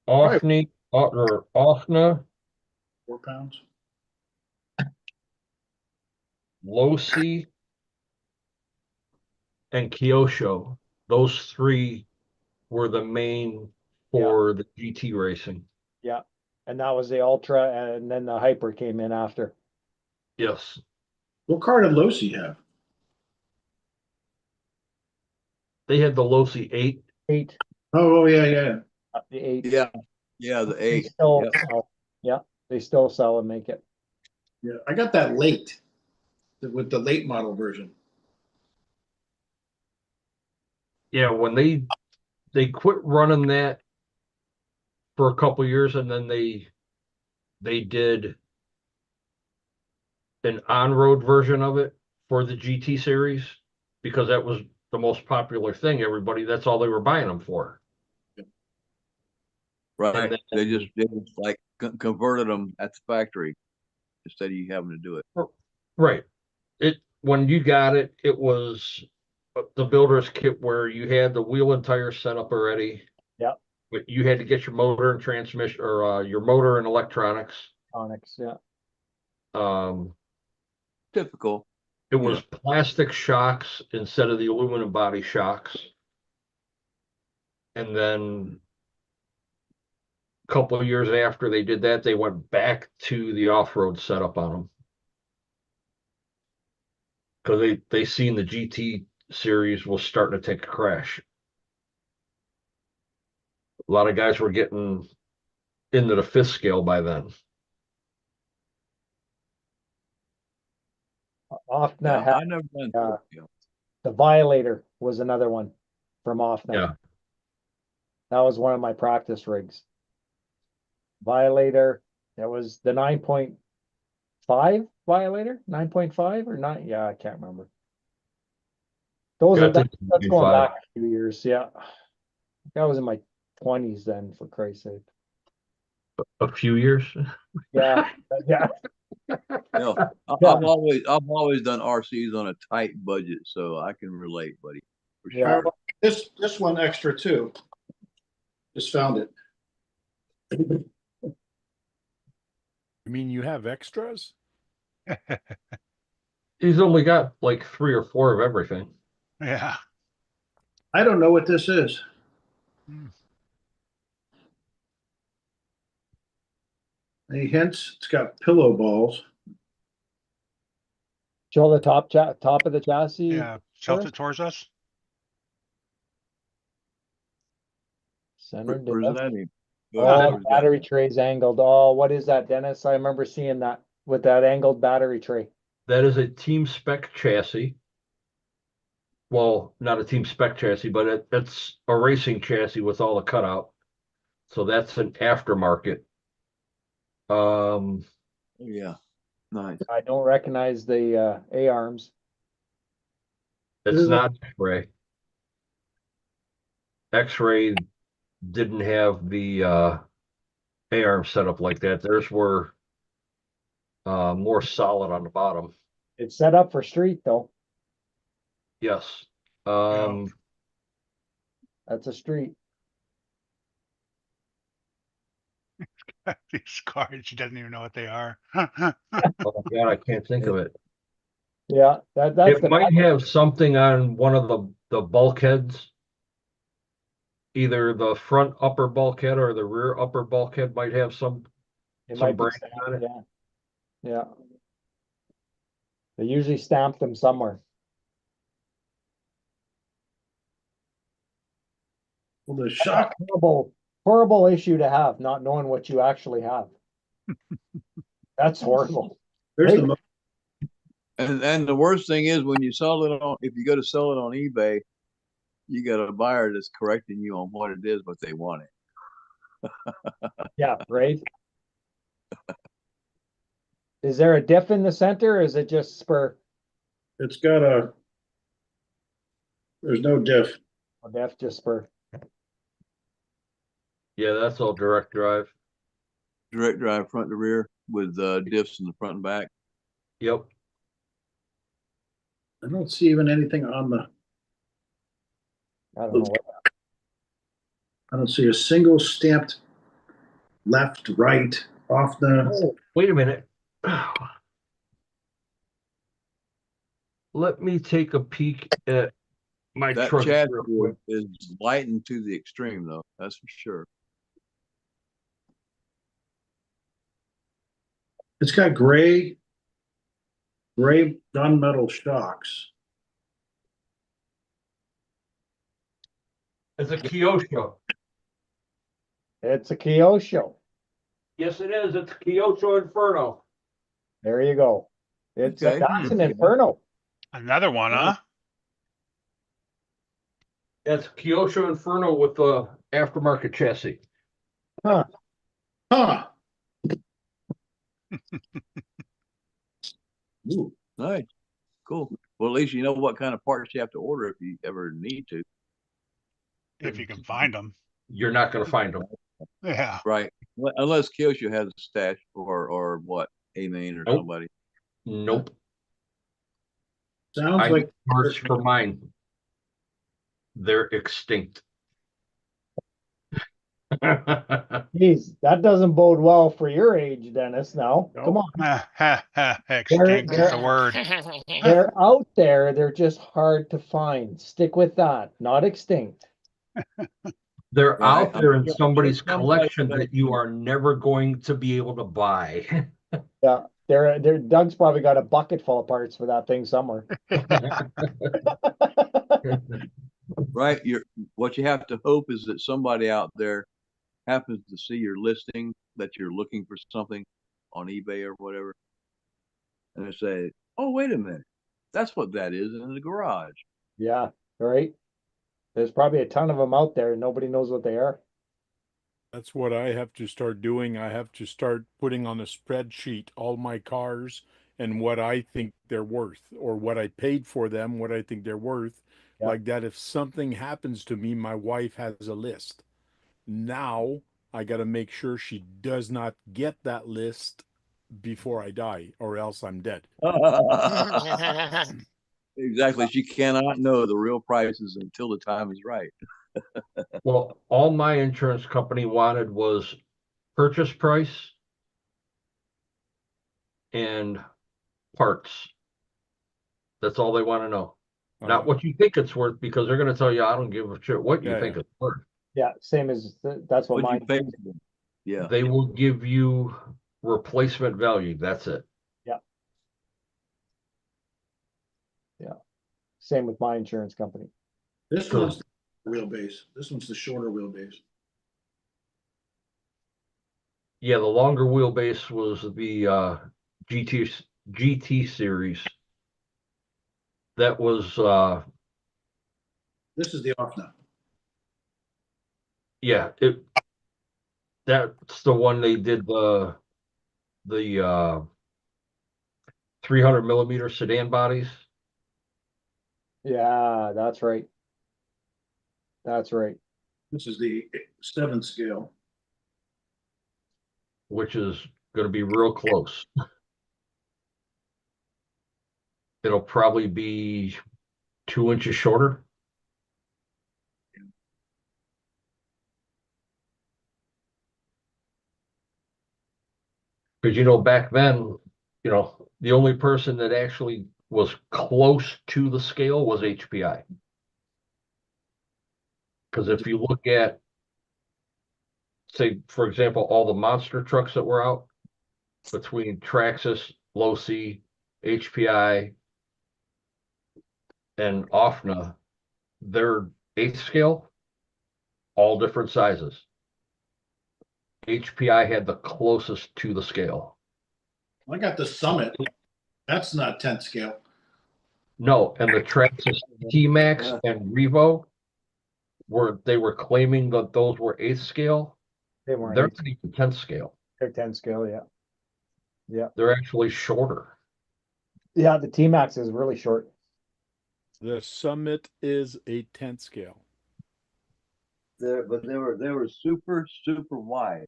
Offney or Offna, 4 pounds. Losi, and Kyosho. Those three were the main for the GT racing. Yeah. And that was the Ultra, and then the Hyper came in after. Yes. What car did Losi have? They had the Losi 8. 8. Oh, yeah. The 8. Yeah, the They 8. still Yep. sell. Yeah. They still sell and make it. Yeah, I got that late with the late model version. Yeah, when they quit running that for a couple years, and then they they did an on-road version of it for the GT series because that was the most popular thing. Everybody, that's all they were buying them for. Right. And then- They just like converted them at the factory instead of you having to do it. Right. When you got it, it was the builder's kit where you had the wheel and tire set up already. Yep. But you had to get your motor and transmission or your motor and electronics. Onyx, yeah. Typical. It was plastic shocks instead of the aluminum body shocks. And then a couple of years after they did that, they went back to the off-road setup on them. Because they seen the GT series was starting to take a crash. A lot of guys were getting into the fifth scale by then. Offna Yeah, had I never done. the Violator was another one from Offna. Yeah. That was one of my practice rigs. Violator, that was the 9.5 Violator, 9.5 or 9. Yeah, I can't remember. Those Yeah, are I think that's going 9.5. back a few years. Yeah, I was in my 20s then, for Christ's sake. A few years. Yeah, yeah. No, Yeah. I've always done RCs on a tight budget, so I can relate, buddy. For Yeah. sure. This one extra too. Just found it. You mean you have extras? He's only got like 3 or 4 of everything. Yeah. I don't know what this is. Hmm. Any hints? It's got pillow balls. Show the top of the chassis. Yeah. Tilt it towards us. Center Where's diff. that in? Oh, Where's the battery tray's angled. Oh, what is that, Dennis? I remember seeing that with that angled battery tray. That is a team spec chassis. Well, not a team spec chassis, but it's a racing chassis with all the cutout. So that's an aftermarket. that? Yeah, nice. I don't recognize the A-arms. It's not X-ray. X-ray didn't have the A-arm set up like that. Theirs were more solid on the bottom. It's set up for street though. Yes. That's a street. These cards, she doesn't even know what they are. Oh my God, I can't think of it. Yeah, that's It the might have something on one of the bulkheads. Either the front upper bulkhead or the rear upper bulkhead might have some it some might be branding stamped, on it. yeah. Yeah. They usually stamp them somewhere. Well, the shock. Horrible issue to have, not knowing what you actually have. That's horrible. There's Right? the mo- And the worst thing is when you sell it on, if you go to sell it on eBay, you got a buyer that's correcting you on what it is, but they want it. Yeah, right. Is there a diff in the center or is it just spur? It's got a. There's no diff. Oh, diff, just spur. Yeah, that's all direct drive. Direct drive front to rear with diffs in the front and back. Yep. I don't see even anything on the. I don't know what. I don't see a single stamped left, right, off the. Oh, wait a minute. Let me take a peek at my That truck. chassis is lightened to the extreme, though. That's for sure. It's got gray gunmetal shocks. It's a Kyosho. It's a Kyosho. Yes, it is. It's a Kyosho Inferno. There you go. It's Okay. that's an Inferno. Another one, huh? That's Kyosho Inferno with the aftermarket chassis. Huh. Ooh, nice. Cool. Well, at least you know what kind of parts you have to order if you ever need to. If you can find them. You're not going to find them. Yeah. Right. Unless Kyosho has a stash or what, A-Main or Nope. somebody. Nope. Sounds I like need parts for mine. They're extinct. Geez, that doesn't bode well for your age, Dennis. Now, come on. Extinct is They're- the word. They're out there. They're just hard to find. Stick with that. Not extinct. They're Right. out there in I'm sure somebody's somebody collection will. that you are never going to be able to buy. Yeah, they're Doug's probably got a bucket full of parts for that thing somewhere. Right. What you have to hope is that somebody out there happens to see your listing that you're looking for something on eBay or whatever, and they say, "Oh, wait a minute, that's what that is in the garage." Yeah, right. There's probably a ton of them out there and nobody knows what they are. That's what I have to start doing. I have to start putting on a spreadsheet all my cars and what I think they're worth, or what I paid for them, what I think they're worth. Yeah. Like that, if something happens to me, my wife has a list. Now I got to make sure she does not get that list before I die, or else I'm dead. Exactly. She cannot know the real prices until the time is right. Well, all my insurance company wanted was purchase price and parts. That's all they want to know. Not Yeah. what you think it's worth, because they're going to tell you, I don't give a shit what you Yeah, think yeah. it's worth. Yeah, same as that's what What'd mine. you pay for them? Yeah. They will give you replacement value. That's it. Same with my insurance company. This one's the wheelbase. This one's the shorter wheelbase. Yeah, the longer wheelbase was the GT series. That was This is the off now. yeah, that's the one they did the 300 millimeter sedan bodies. Yeah, that's right. That's right. This is the 7 scale. Which is going to be real close. It'll probably be 2 inches shorter. Because, back then, the only person that actually was close to the scale was HPI. Because if you look at, say, for example, all the monster trucks that were out between Traxxas, Losi, HPI, and OFNA, they're 8th scale, all different sizes. HPI had the closest to the scale. I got the Summit. That's not 10th scale. No, and the Traxxas T-Max and Revo they were claiming that those were 8th scale. They weren't. They're not even 10th scale. They're 10 scale, yeah. Yeah. They're actually shorter. Yeah, the T-Max is really short. The Summit is a 10th scale. But they were super wide.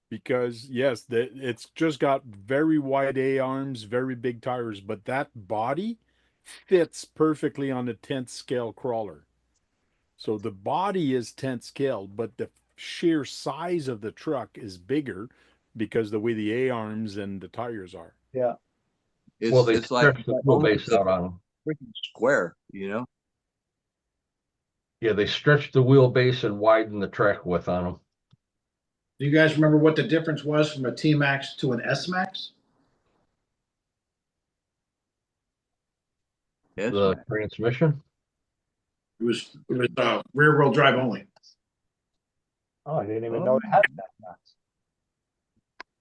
Because yes, it's just got very wide A arms, very big tires, but that body fits perfectly on the 10th scale crawler. So the body is 10th scale, but the sheer size of the truck is bigger because the way the A arms and the tires are. Yeah. They It's like stretched the wheelbase out on them. freaking square, Yeah, they stretched the wheelbase and widened the track width on them. Do you guys remember what the difference was from a T-Max to an S-Max? Yes. The transmission. It was rear wheel drive only. Oh, I didn't even know it had that Max.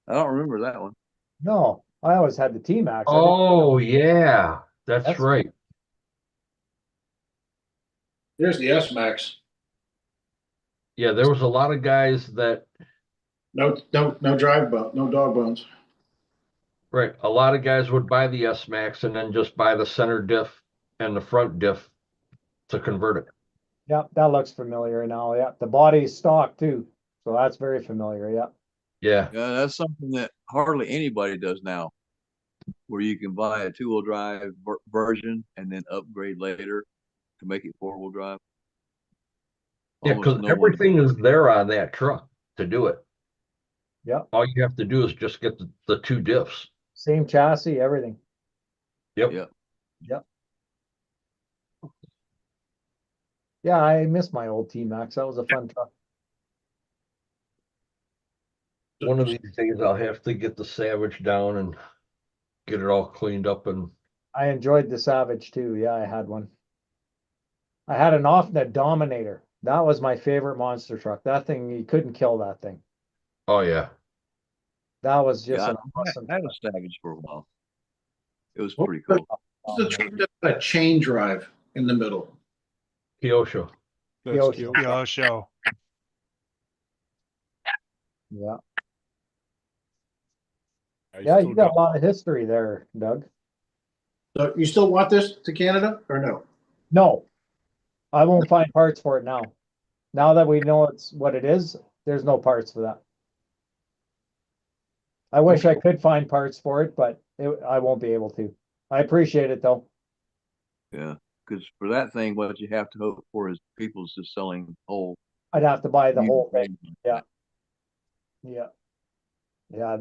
I don't remember that one. No, I always had the T-Max. Oh, yeah, that's right. There's the S-Max. Yeah, there was a lot of guys that No drive bone, no dog bones. Right. A lot of guys would buy the S Max and then just buy the center diff and the front diff to convert it. Yep, that looks familiar now. Yeah, the body's stock too. So that's very familiar. Yeah. Yeah. Yeah, that's something that hardly anybody does now, where you can buy a two-wheel drive version and then upgrade later to make it four-wheel drive. Yeah, Almost because no one. everything is there on that truck to do it. Yep. All you have to do is just get the two diffs. Same chassis, everything. Yep. Yep. Yep. Yeah, I miss my old T-Max. That was a fun truck. One of these days I'll have to get the Savage down and get it all cleaned up and I enjoyed the Savage too. Yeah, I had one. I had an off-net Dominator. That was my favorite monster truck. That thing, you couldn't kill that thing. oh yeah. That was just Yeah, an awesome I had truck. a Savage for a while. It was pretty cool. It's the truck that's got a chain drive in the middle. Kyosho. That's Yoshi. cute. Yo, show. Yeah. I Yeah, still you got a lot of history there, Doug. So you still want this to Canada or no? No, I won't find parts for it now. Now that we know it's what it is, there's no parts for that. I wish I could find parts for it, but I won't be able to. I appreciate it though. Yeah, because for that thing, what you have to hope for is people's just selling whole. I'd have to buy the used whole thing. things. Yeah. Yeah. Yeah,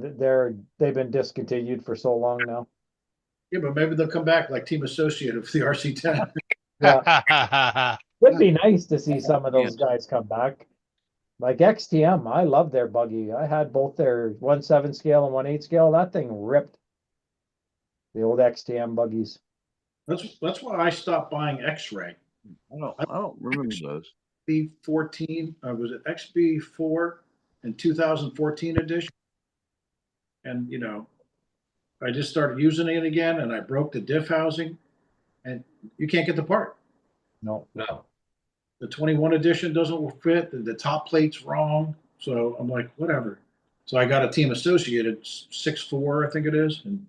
they've been discontinued for so long now. Yeah, but maybe they'll come back like Team Associate of the RC10. Yeah, would be nice to see some of those guys come back. Like XTM, I love their buggy. I had both their 1/7 scale and 1/8 scale. That thing ripped. The old XTM buggies. That's why I stopped buying X-Ray. I don't remember those. XB14, was it XB4 in 2014 edition? And I just started using it again, and I broke the diff housing, and you can't get the part. No. No. The 21 edition doesn't fit. The top plate's wrong. So I'm like, whatever. So I got a Team Associated 6.4, I think it is, and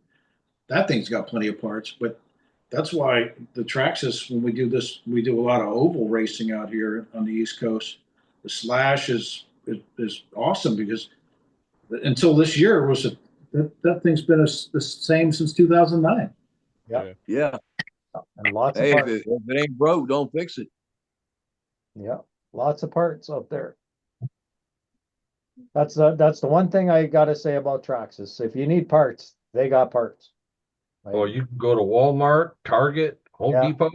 that thing's got plenty of parts. But that's why the Traxxas, when we do this, we do a lot of oval racing out here on the East Coast. The Slash is awesome because until this year that thing's been the same since 2009. Yeah. Yeah. And lots of Hey, if parts. it ain't broke, don't fix it. Yeah. Lots of parts out there. That's the one thing I gotta say about Traxxas. If you need parts, they got parts. Well, you can go to Walmart, Target, Home Yeah. Depot,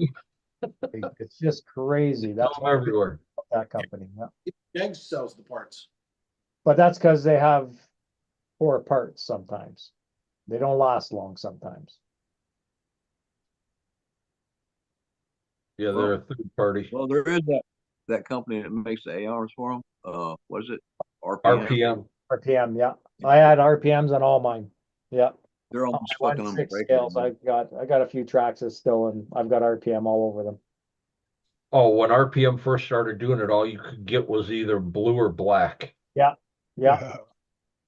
It's just crazy. That's all everywhere. that company. Yeah. Jegs sells the parts. But that's because they have poor parts sometimes. They don't last long sometimes. Yeah, they're a third party. Well, there is that company that makes the ARs for them. What is it? RPM. RPM. RPM, yeah. I had RPMs on all mine. Yeah. They're On almost my fucking 1/6 unbreakable. scales, I got a few Traxxas still, and I've got RPM all over them. Oh, when RPM first started doing it, all you could get was either blue or black. Yeah. Yeah.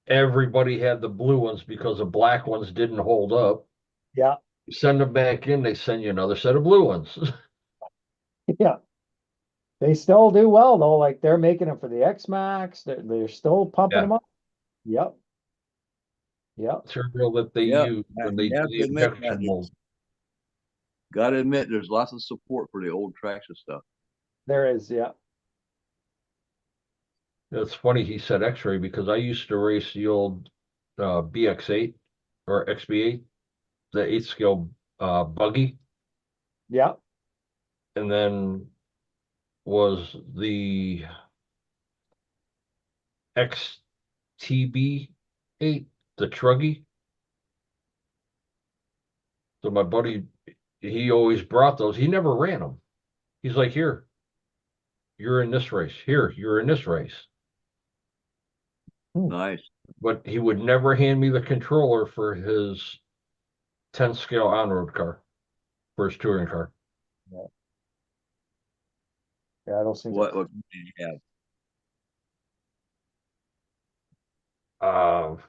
Everybody had the blue ones because the black ones didn't hold up. Yeah. You send them back in, they send you another set of blue ones. Yeah. They still do well though. Like they're making them for the X Max. They're still pumping Yeah. them up. Yep. Yep. Material that they Yeah, use when they you do have the to admit injection that. mold. Got to admit, there's lots of support for the old Traxxas stuff. There is. Yeah. It's funny he said X-ray because I used to race the old BX8 or XB8, the 8th scale buggy, Yeah. and then was the XTB8, the Truggy. So my buddy, he always brought those. He never ran them. He's like, here, you're in this race. Here, you're in this race. Nice. But he would never hand me the controller for his 10 scale on-road car, for his touring car. Yeah. Those things. What did you have?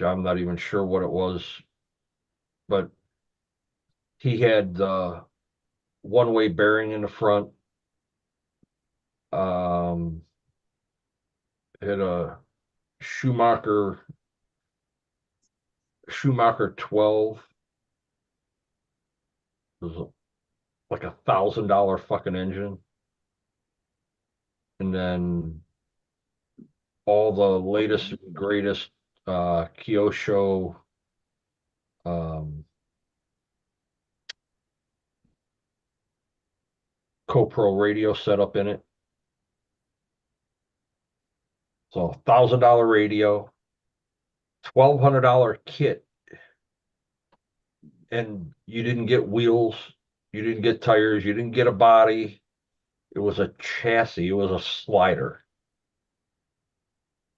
I'm not even sure what it was. but he had the one-way bearing in the front. Had a Schumacher 12. It was like $1,000 fucking engine. And then all the latest and greatest Kyosho Co-Pro radio setup in it. So $1,000 radio, $1,200 kit, and you didn't get wheels, you didn't get tires, you didn't get a body. It was a chassis. It was a slider.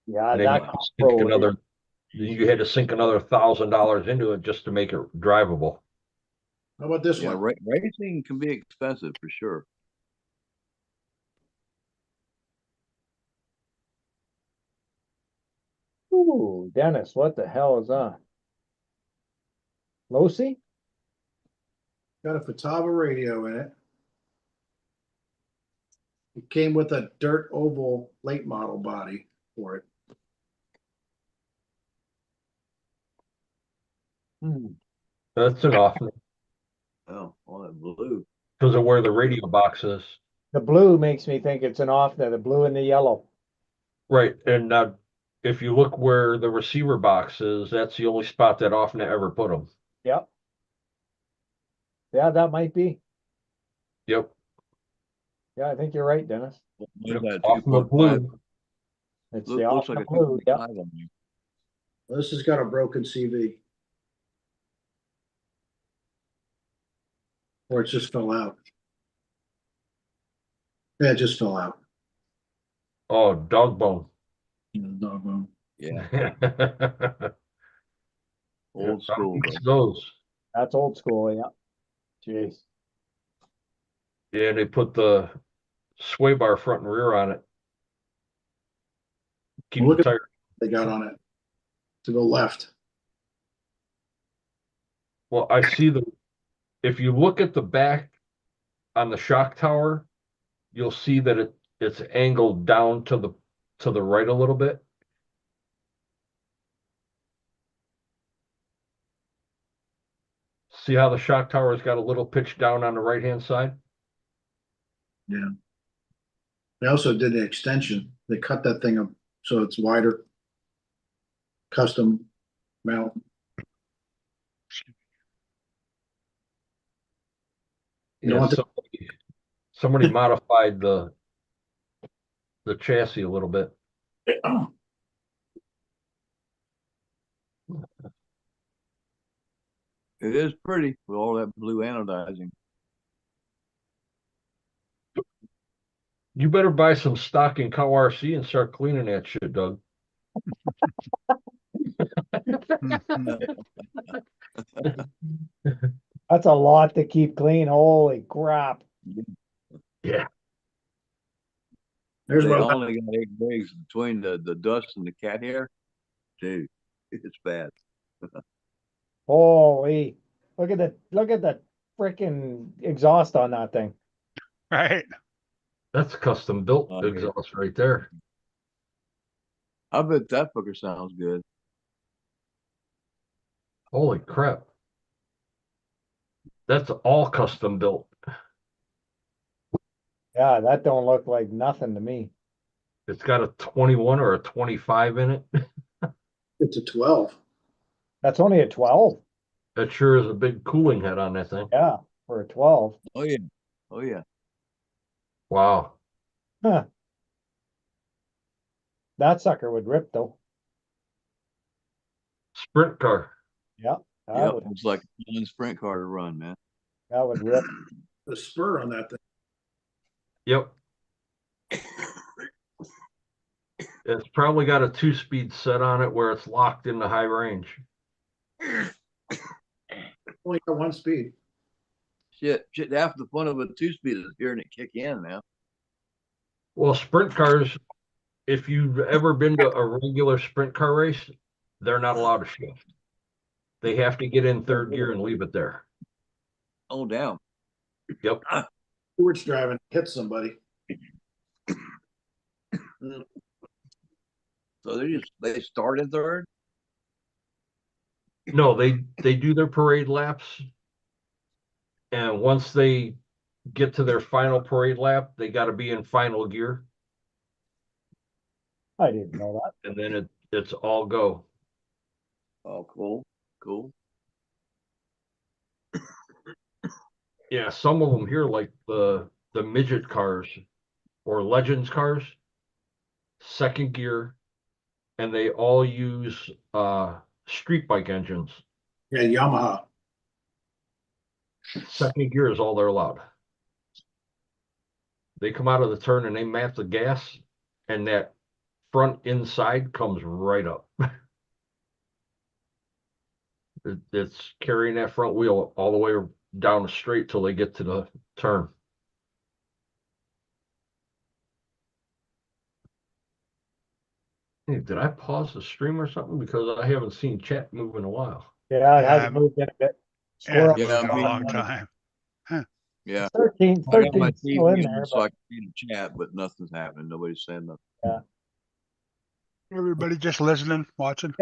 Yeah, And then that you had to sink another $1,000 into it just to make it drivable. How about this Yeah, one? racing can be expensive for sure. Ooh, Dennis, what the hell is that? Losi? Got a Fatava radio in it. It came with a dirt oval late model body for it. That's an off Oh, all that blue. because of where the radio box is. The blue makes me think it's an off there, the blue and the yellow. Right. And if you look where the receiver box is, that's the only spot that Offnet ever put them. Yep. Yeah, that might be. Yep. Yeah, I think you're right, Dennis. What is that, Offnet 2.5? It's blue. the Looks off like a blue. 2.5 Yep. on there. Well, this has got a broken CV. Or it just fell out. Yeah, it just fell out. Oh, dog bone. Dog bone. Yeah, Yeah, old school. fix Bro. those. That's old school, yeah. Jeez. Yeah, they put the sway bar front and rear on it. Keep Look the at tire. they got on it to go left. Well, I see if you look at the back on the shock tower, you'll see that it's angled down to the right a little bit. See how the shock tower's got a little pitch down on the right-hand side? Yeah. They also did the extension. They cut that thing up so it's wider. Custom mount. You Yeah, want somebody modified the chassis a little bit. It is pretty with all that blue anodizing. You better buy some stock in Cow RC and start cleaning that shit, Doug. That's a lot to keep clean. Holy crap. Yeah. There's They what only got 8 days between the dust and the cat hair. Dude, it's bad. Holy. Look at the freaking exhaust on that thing. Right. That's custom built Oh, yeah. exhaust right there. I bet that fucker sounds good. Holy crap. That's all custom built. Yeah, that don't look like nothing to me. It's got a 21 or a 25 in it. it's a 12. That's only a 12. That sure is a big cooling head on that thing. Yeah, for a 12. Oh yeah. Oh yeah. Wow. Huh. That sucker would rip though. Sprint car. Yeah. Yep. It's like a sprint car to run, man. That would rip. The spur on that thing. Yep. It's probably got a 2-speed set on it where it's locked into high range. Only got 1 speed. Shit, half the fun of a 2-speed is hearing it kick in now. Well, sprint cars, if you've ever been to a regular sprint car race, they're not allowed to shift. They have to get in third gear and leave it there. Oh, damn. Yep. Stewart's driving, hit somebody. So they start in third? No, they do their parade laps. And once they get to their final parade lap, they got to be in final gear. I didn't know that. And then it's all go. Oh, cool. Cool. Yeah, some of them here, like the midget cars or legends cars, second gear, and they all use street bike engines. Yeah, Yamaha. Second gear is all they're allowed. They come out of the turn and they map the gas, and that front inside comes right up. It's carrying that front wheel all the way down the straight till they get to the turn. Hey, did I pause the stream or something? Because I haven't seen chat move in a while. Yeah, it Yeah, hasn't moved in a bit. Yeah, Squirrel. it's moved in a me long too. time. Yeah. 13, I got my 13 still TV in on there, so I but can see the chat, but nothing's happening. Nobody's saying nothing. Everybody just listening, watching.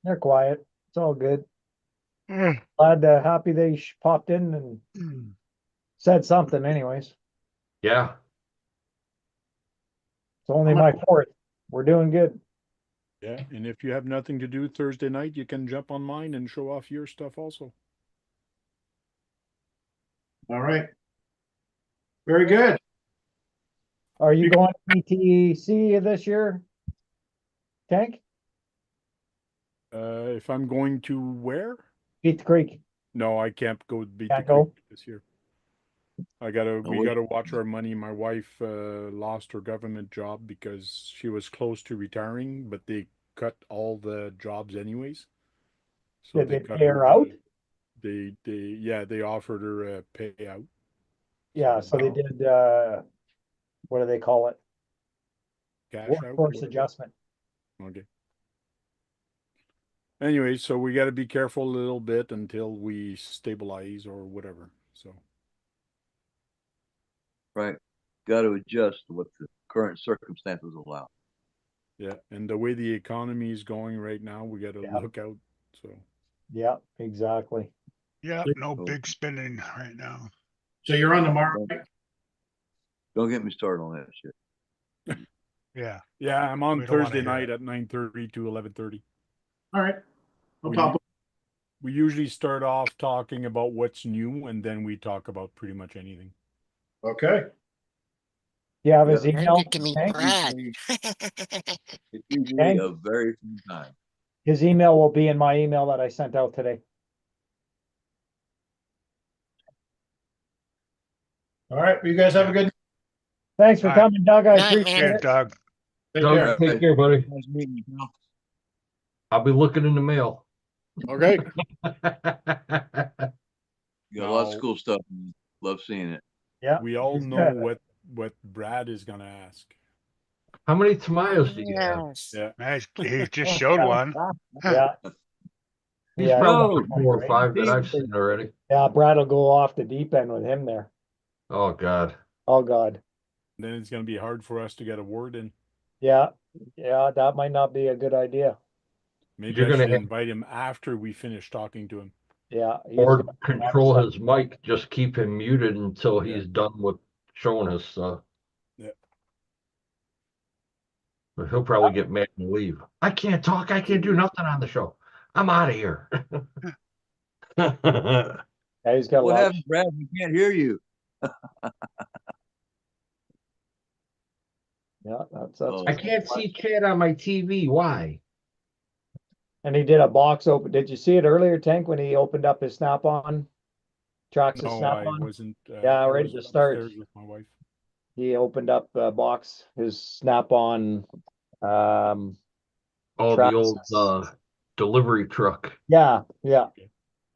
they're quiet. It's all good. Mm. Happy they popped in and said something anyways. Yeah, It's only my fourth. We're doing good. Yeah, and if you have nothing to do Thursday night, you can jump on mine and show off your stuff also. All right. Very good. Are you going to ETC this year? Tank? If I'm going to where? Beat the Creek. No, I can't go beat Can't the go? creek this year. We gotta watch our money. My wife lost her government job because she was close to retiring, but they cut all the jobs anyways. So Did they cut pay her out? they offered her a payout. Yeah, so they did what do they call it? Cash out. Workforce whatever. adjustment. Okay. Anyway, so we got to be careful a little bit until we stabilize or whatever. So. Right. Got to adjust to what the current circumstances allow. Yeah, and the way the economy is going right now, we got to look out. So. Yeah, exactly. Yeah, no big spending right now. So you're on tomorrow. Don't get me started on that shit. Yeah. Yeah, I'm on We don't wanna Thursday hear night it. at 9:30 to 11:30. All right. I'll We- pop up. We usually start off talking about what's new, and then we talk about pretty much anything. Okay. You have his Yeah. And email? get to meet Hank? Brad. It's usually Hank? a very fun time. His email will be in my email that I sent out today. All right. Well, you guys have a good. Thanks for All right. coming, Doug. I Night, appreciate man. Good, it. Doug. Take Doug, care. take care, buddy. Nice meeting you, pal. I'll be looking in the mail. Okay. You got lots Now- of cool stuff. Man. Love seeing it. Yeah. We all he's know good. what Brad is gonna ask. How many Tamayos do you have? Yes. Yeah. Man, he just showed one. Yeah. He's Yeah, probably no. 4 or 5 that I've seen already. Yeah, Brad will go off the deep end with him there. Oh God. Oh God. Then it's gonna be hard for us to get a word in. Yeah. Yeah, that might not be a good idea. Maybe You're I gonna should have- invite him after we finish talking to him. Yeah. Or control his mic, just keep him muted until Yeah. he's done with showing us stuff. Yeah. But he'll probably get mad and leave. I can't talk. I can't do nothing on the show. I'm out of here. Yeah, he's got a What lot. happened, Brad? We can't hear you. Yeah, that's Oh. I can't see chat on my TV. Why? And he did a box open. Did you see it earlier, Tank, when he opened up his Snap-on? Traxxas No, I Snap-on? wasn't. Yeah, I right was at the start. upstairs with my wife. He opened up a box, his Snap-on, Oh, the old Traxxas. delivery truck. Yeah, yeah.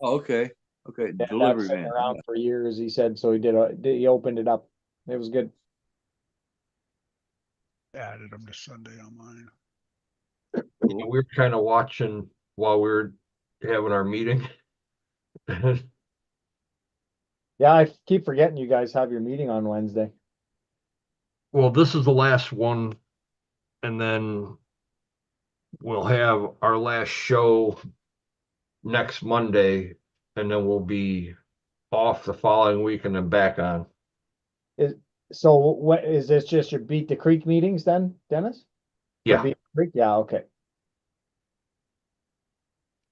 Oh, okay. Okay. Yeah, Delivery that's been van. around for years, he said, so he opened it up. It was good. Added him to Sunday on mine. Cool. We were kind of watching while we were having our meeting. Yeah, I keep forgetting you guys have your meeting on Wednesday. Well, this is the last one, and then we'll have our last show next Monday, and then we'll be off the following week and then back on. So what, is this just your Beat the Creek meetings then, Dennis? For Yeah, Beat the Creek? Yeah, okay.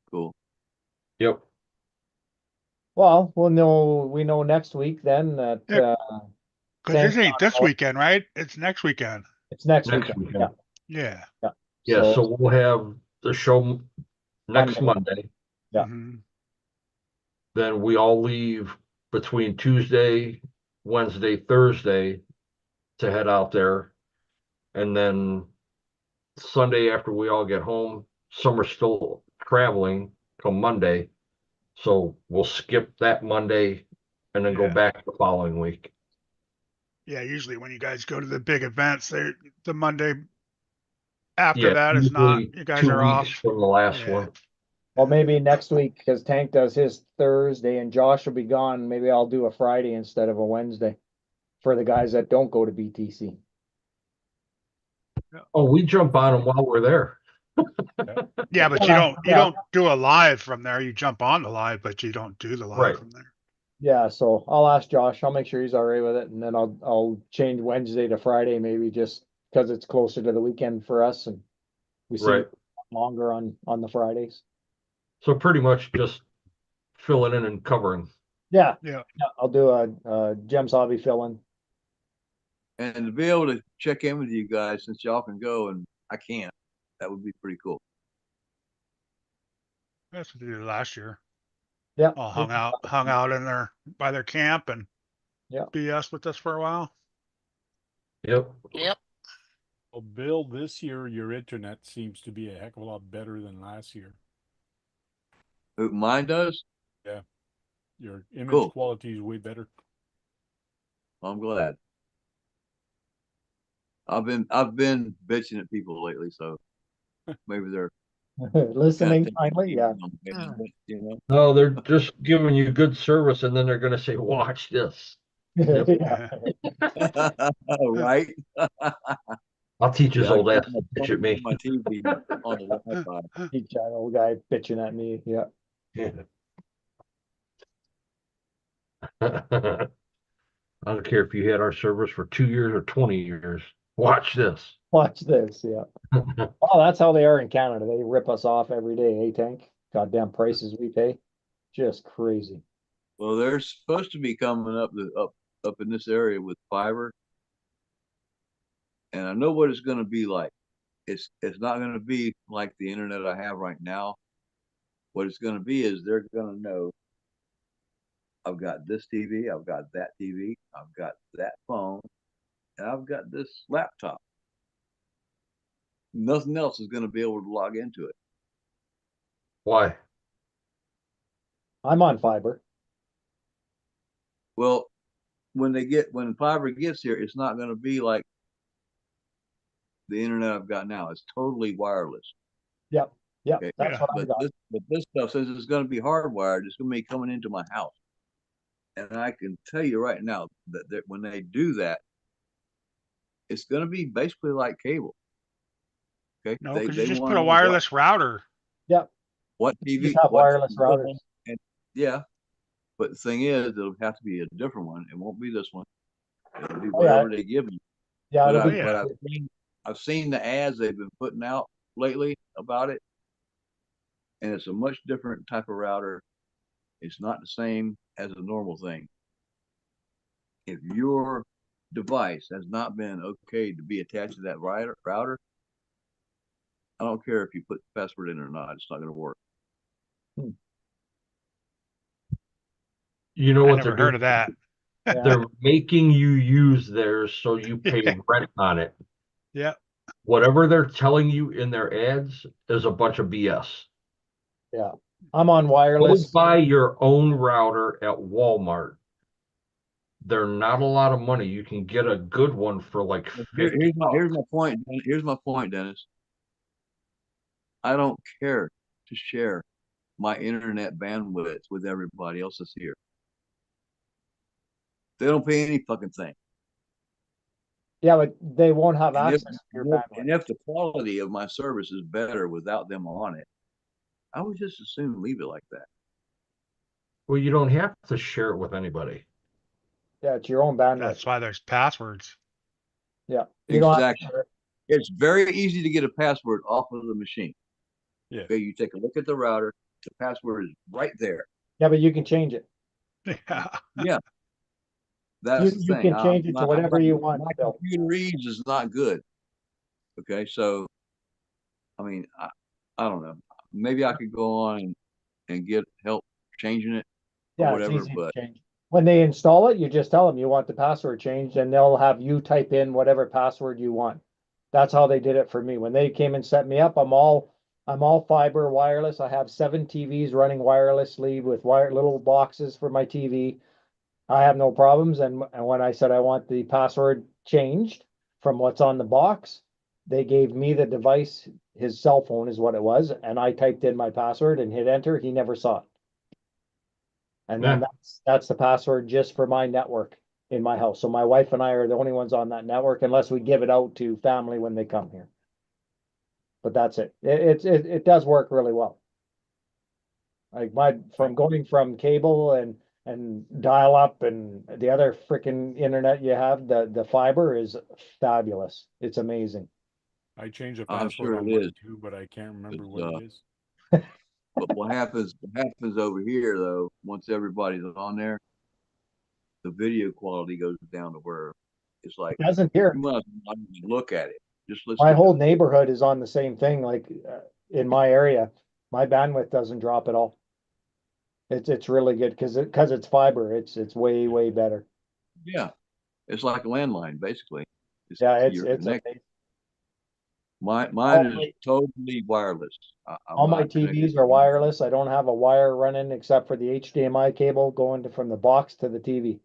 Cool. yep. Well, we know next week then that, Yeah. Because this Sam's ain't this weekend, right? It's next weekend. it's next Next weekend. weekend. Yeah. Yeah, So so we'll have the show next Monday. Yeah. Mhm. Then we all leave between Tuesday, Wednesday, Thursday to head out there. And then Sunday after we all get home, some are still traveling till Monday. So we'll skip that Monday and then go Yeah. back the following week. Yeah, usually when you guys go to the big events, the Monday after Yeah, that is not, usually you guys 2 are weeks off. from the last Yeah. one. well, maybe next week, because Tank does his Thursday and Josh will be gone. Maybe I'll do a Friday instead of a Wednesday for the guys that don't go to BTC. Oh, we jump on them while we're there. Yeah, but Yeah, you don't do a live from there. You jump on the live, but you don't do the live Right. from there. Yeah, so I'll ask Josh. I'll make sure he's all right with it, and then I'll change Wednesday to Friday, maybe just because it's closer to the weekend for us, and we see Right. longer on the Fridays. So pretty much just filling in and covering. Yeah, Yeah. I'll do a Jim's hobby fill-in. And to be able to check in with you guys since y'all can go and I can't, that would be pretty cool. That's what they did last year. Yeah, All hung out in their by their camp and Yeah. BS with us for a while. Yep. Yep. Well, Bill, this year your internet seems to be a heck of a lot better than last year. Mine does? Your image Cool. quality is way better. I'm glad. I've been bitching at people lately, so maybe they're listening kinda finally. Yeah, you know. No, they're just giving you good service, and then they're going to say, "Watch this." Yep. yeah. Right? I'll teach his Yeah, I old keep ass to bitch at me. my TV on the Wi-Fi. Each old guy bitching at me. Yeah, I don't care if you had our service for 2 years or 20 years. Watch this. watch this. Yeah. Oh, that's how they are in Canada. They rip us off every day, Tank? Goddamn prices we pay. Just crazy. Well, they're supposed to be coming up in this area with fiber, and I know what it's going to be like. It's not going to be like the internet I have right now. What it's going to be is they're going to know I've got this TV, I've got that TV, I've got that phone, and I've got this laptop. Nothing else is going to be able to log into it. Why? I'm on fiber. Well, when fiber gets here, it's not going to be like the internet I've got now. It's totally wireless. Yep. Yep. Okay. That's Yeah. what I got. But this stuff says it's going to be hardwired. It's going to be coming into my house. And I can tell you right now that when they do that, it's going to be basically like cable. Okay. No, They because you just want put to a know wireless router. Yep. what You TV, just have what wireless TV, routers. and yeah. But the thing is, it'll have to be a different one. It won't be this one. It'll be Oh, yeah. whatever they give me. Yeah, But, it'll be yeah. I've seen the ads they've been putting out lately about it, and it's a much different type of router. It's not the same as a normal thing. If your device has not been okay to be attached to that router, I don't care if you put the password in or not, it's not going to work. You know I what never they're heard doing? of that. Yeah. They're making you use theirs so you pay rent on it. Yeah. Whatever they're telling you in their ads is a bunch of BS. Yeah. I'm on Go wireless. buy your own router at Walmart. They're not a lot of money. You can get a good one for like 50 Here's my point. Here's my point, Dennis. I don't care to share my internet bandwidth with everybody else that's here. They don't pay any fucking thing. Yeah, but they won't have And if, access to your and if- bandwidth. and if the quality of my service is better without them on it, I would just as soon leave it like that. Well, you don't have to share it with anybody. Yeah, it's your own bandwidth. That's why there's passwords. Yeah. You don't have to Exactly. share it. It's very easy to get a password off of the machine. Yeah. Okay, you take a look at the router, the password is right there. Yeah, but you can change it. Yeah. Yeah. That's the You thing. can change it to whatever you want, My Bill. computer reads is not good. Okay, so I mean, I don't know. Maybe I could go on and get help changing it or Yeah, whatever, it's easy but to change. When they install it, you just tell them you want the password changed and they'll have you type in whatever password you want. That's how they did it for me. When they came and set me up, I'm all fiber wireless. I have 7 TVs running wirelessly with little boxes for my TV. I have no problems. And when I said I want the password changed from what's on the box, they gave me the device. His cell phone is what it was, and I typed in my password and hit enter. He never saw it. And then Yeah. that's the password just for my network in my house. So my wife and I are the only ones on that network unless we give it out to family when they come here. But that's it. It does work really well. Like from going from cable and dial up and the other freaking internet you have, the fiber is fabulous. It's amazing. I changed the I'm password sure on it mine is. too, but I can't remember It's, what it is. But what happens over here though, once everybody's on there, the video quality goes down to where it's like It doesn't here. you must not even look at it. Just listen. My to whole it. neighborhood is on the same thing. Like in my area, my bandwidth doesn't drop at all. It's really good because it's fiber. It's way better. Yeah, it's like a landline basically. Yeah, You're it's connected. amazing. Mine is totally wireless. I'm All my not connected. TVs are wireless. I don't have a wire running except for the HDMI cable going from the box to the TV.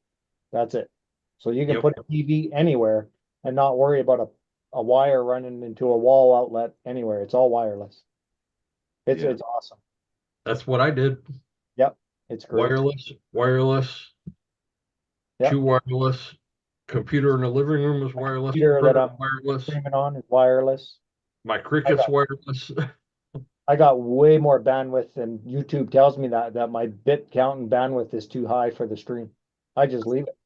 That's it. So you can Yep. put a TV anywhere and not worry about a wire running into a wall outlet anywhere. It's all wireless. Yeah. It's awesome. That's what I did. Yep. It's great. Wireless, Yep. 2 wireless. Computer in the living room is wireless. Computer that Printer I'm wireless. streaming on is wireless. My Cricket's wireless. I got way more bandwidth and YouTube tells me that my bit count and bandwidth is too high for the stream. I just leave it.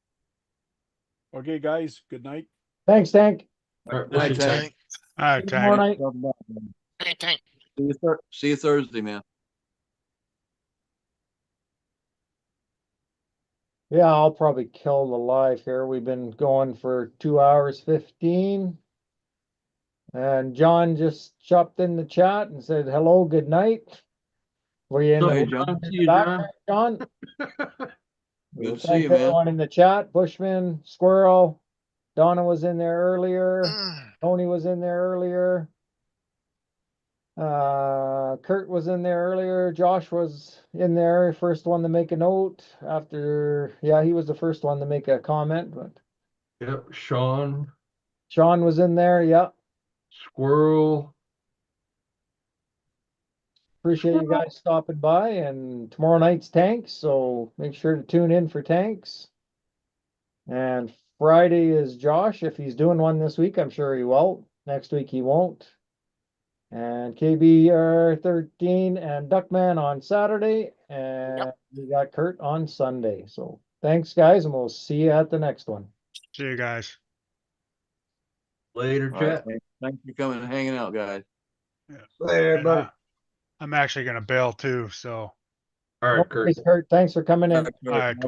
Okay, guys, good night. Thanks, Tank. All right, Night, this is Tank. Tank. All right, See you tomorrow Tank. night. Hey, Tank. See you Thursday, man. Yeah, I'll probably kill the live here. We've been going for 2 hours 15. And John just chopped in the chat and said, hello, good night. Were you in So, the, Hey, in John. the See you, back John. there, John? Good to see Thanks you, man. everyone in the chat. Bushman, Squirrel, Donna was in there earlier. Tony was in there earlier. Kurt was in there earlier. Josh was in there, first one to make a note after, yeah, he was the first one to make a comment, but Yep. Sean, Sean was in there. Yeah. Squirrel. Appreciate you guys stopping by, and tomorrow night's Tanks, so make sure to tune in for Tanks. And Friday is Josh. If he's doing one this week, I'm sure he will. Next week he won't. And KBR 13 and Duckman on Saturday, and we got Kurt on Sunday. So thanks, guys, and we'll see you at the next one. See you guys. Later, All right, chat. thanks for coming and hanging out, guys. Later, And, buddy. I'm actually gonna bail too, so All No right, Kurt. worries, Kurt. Thanks for coming in. All right, all right, Dwayne.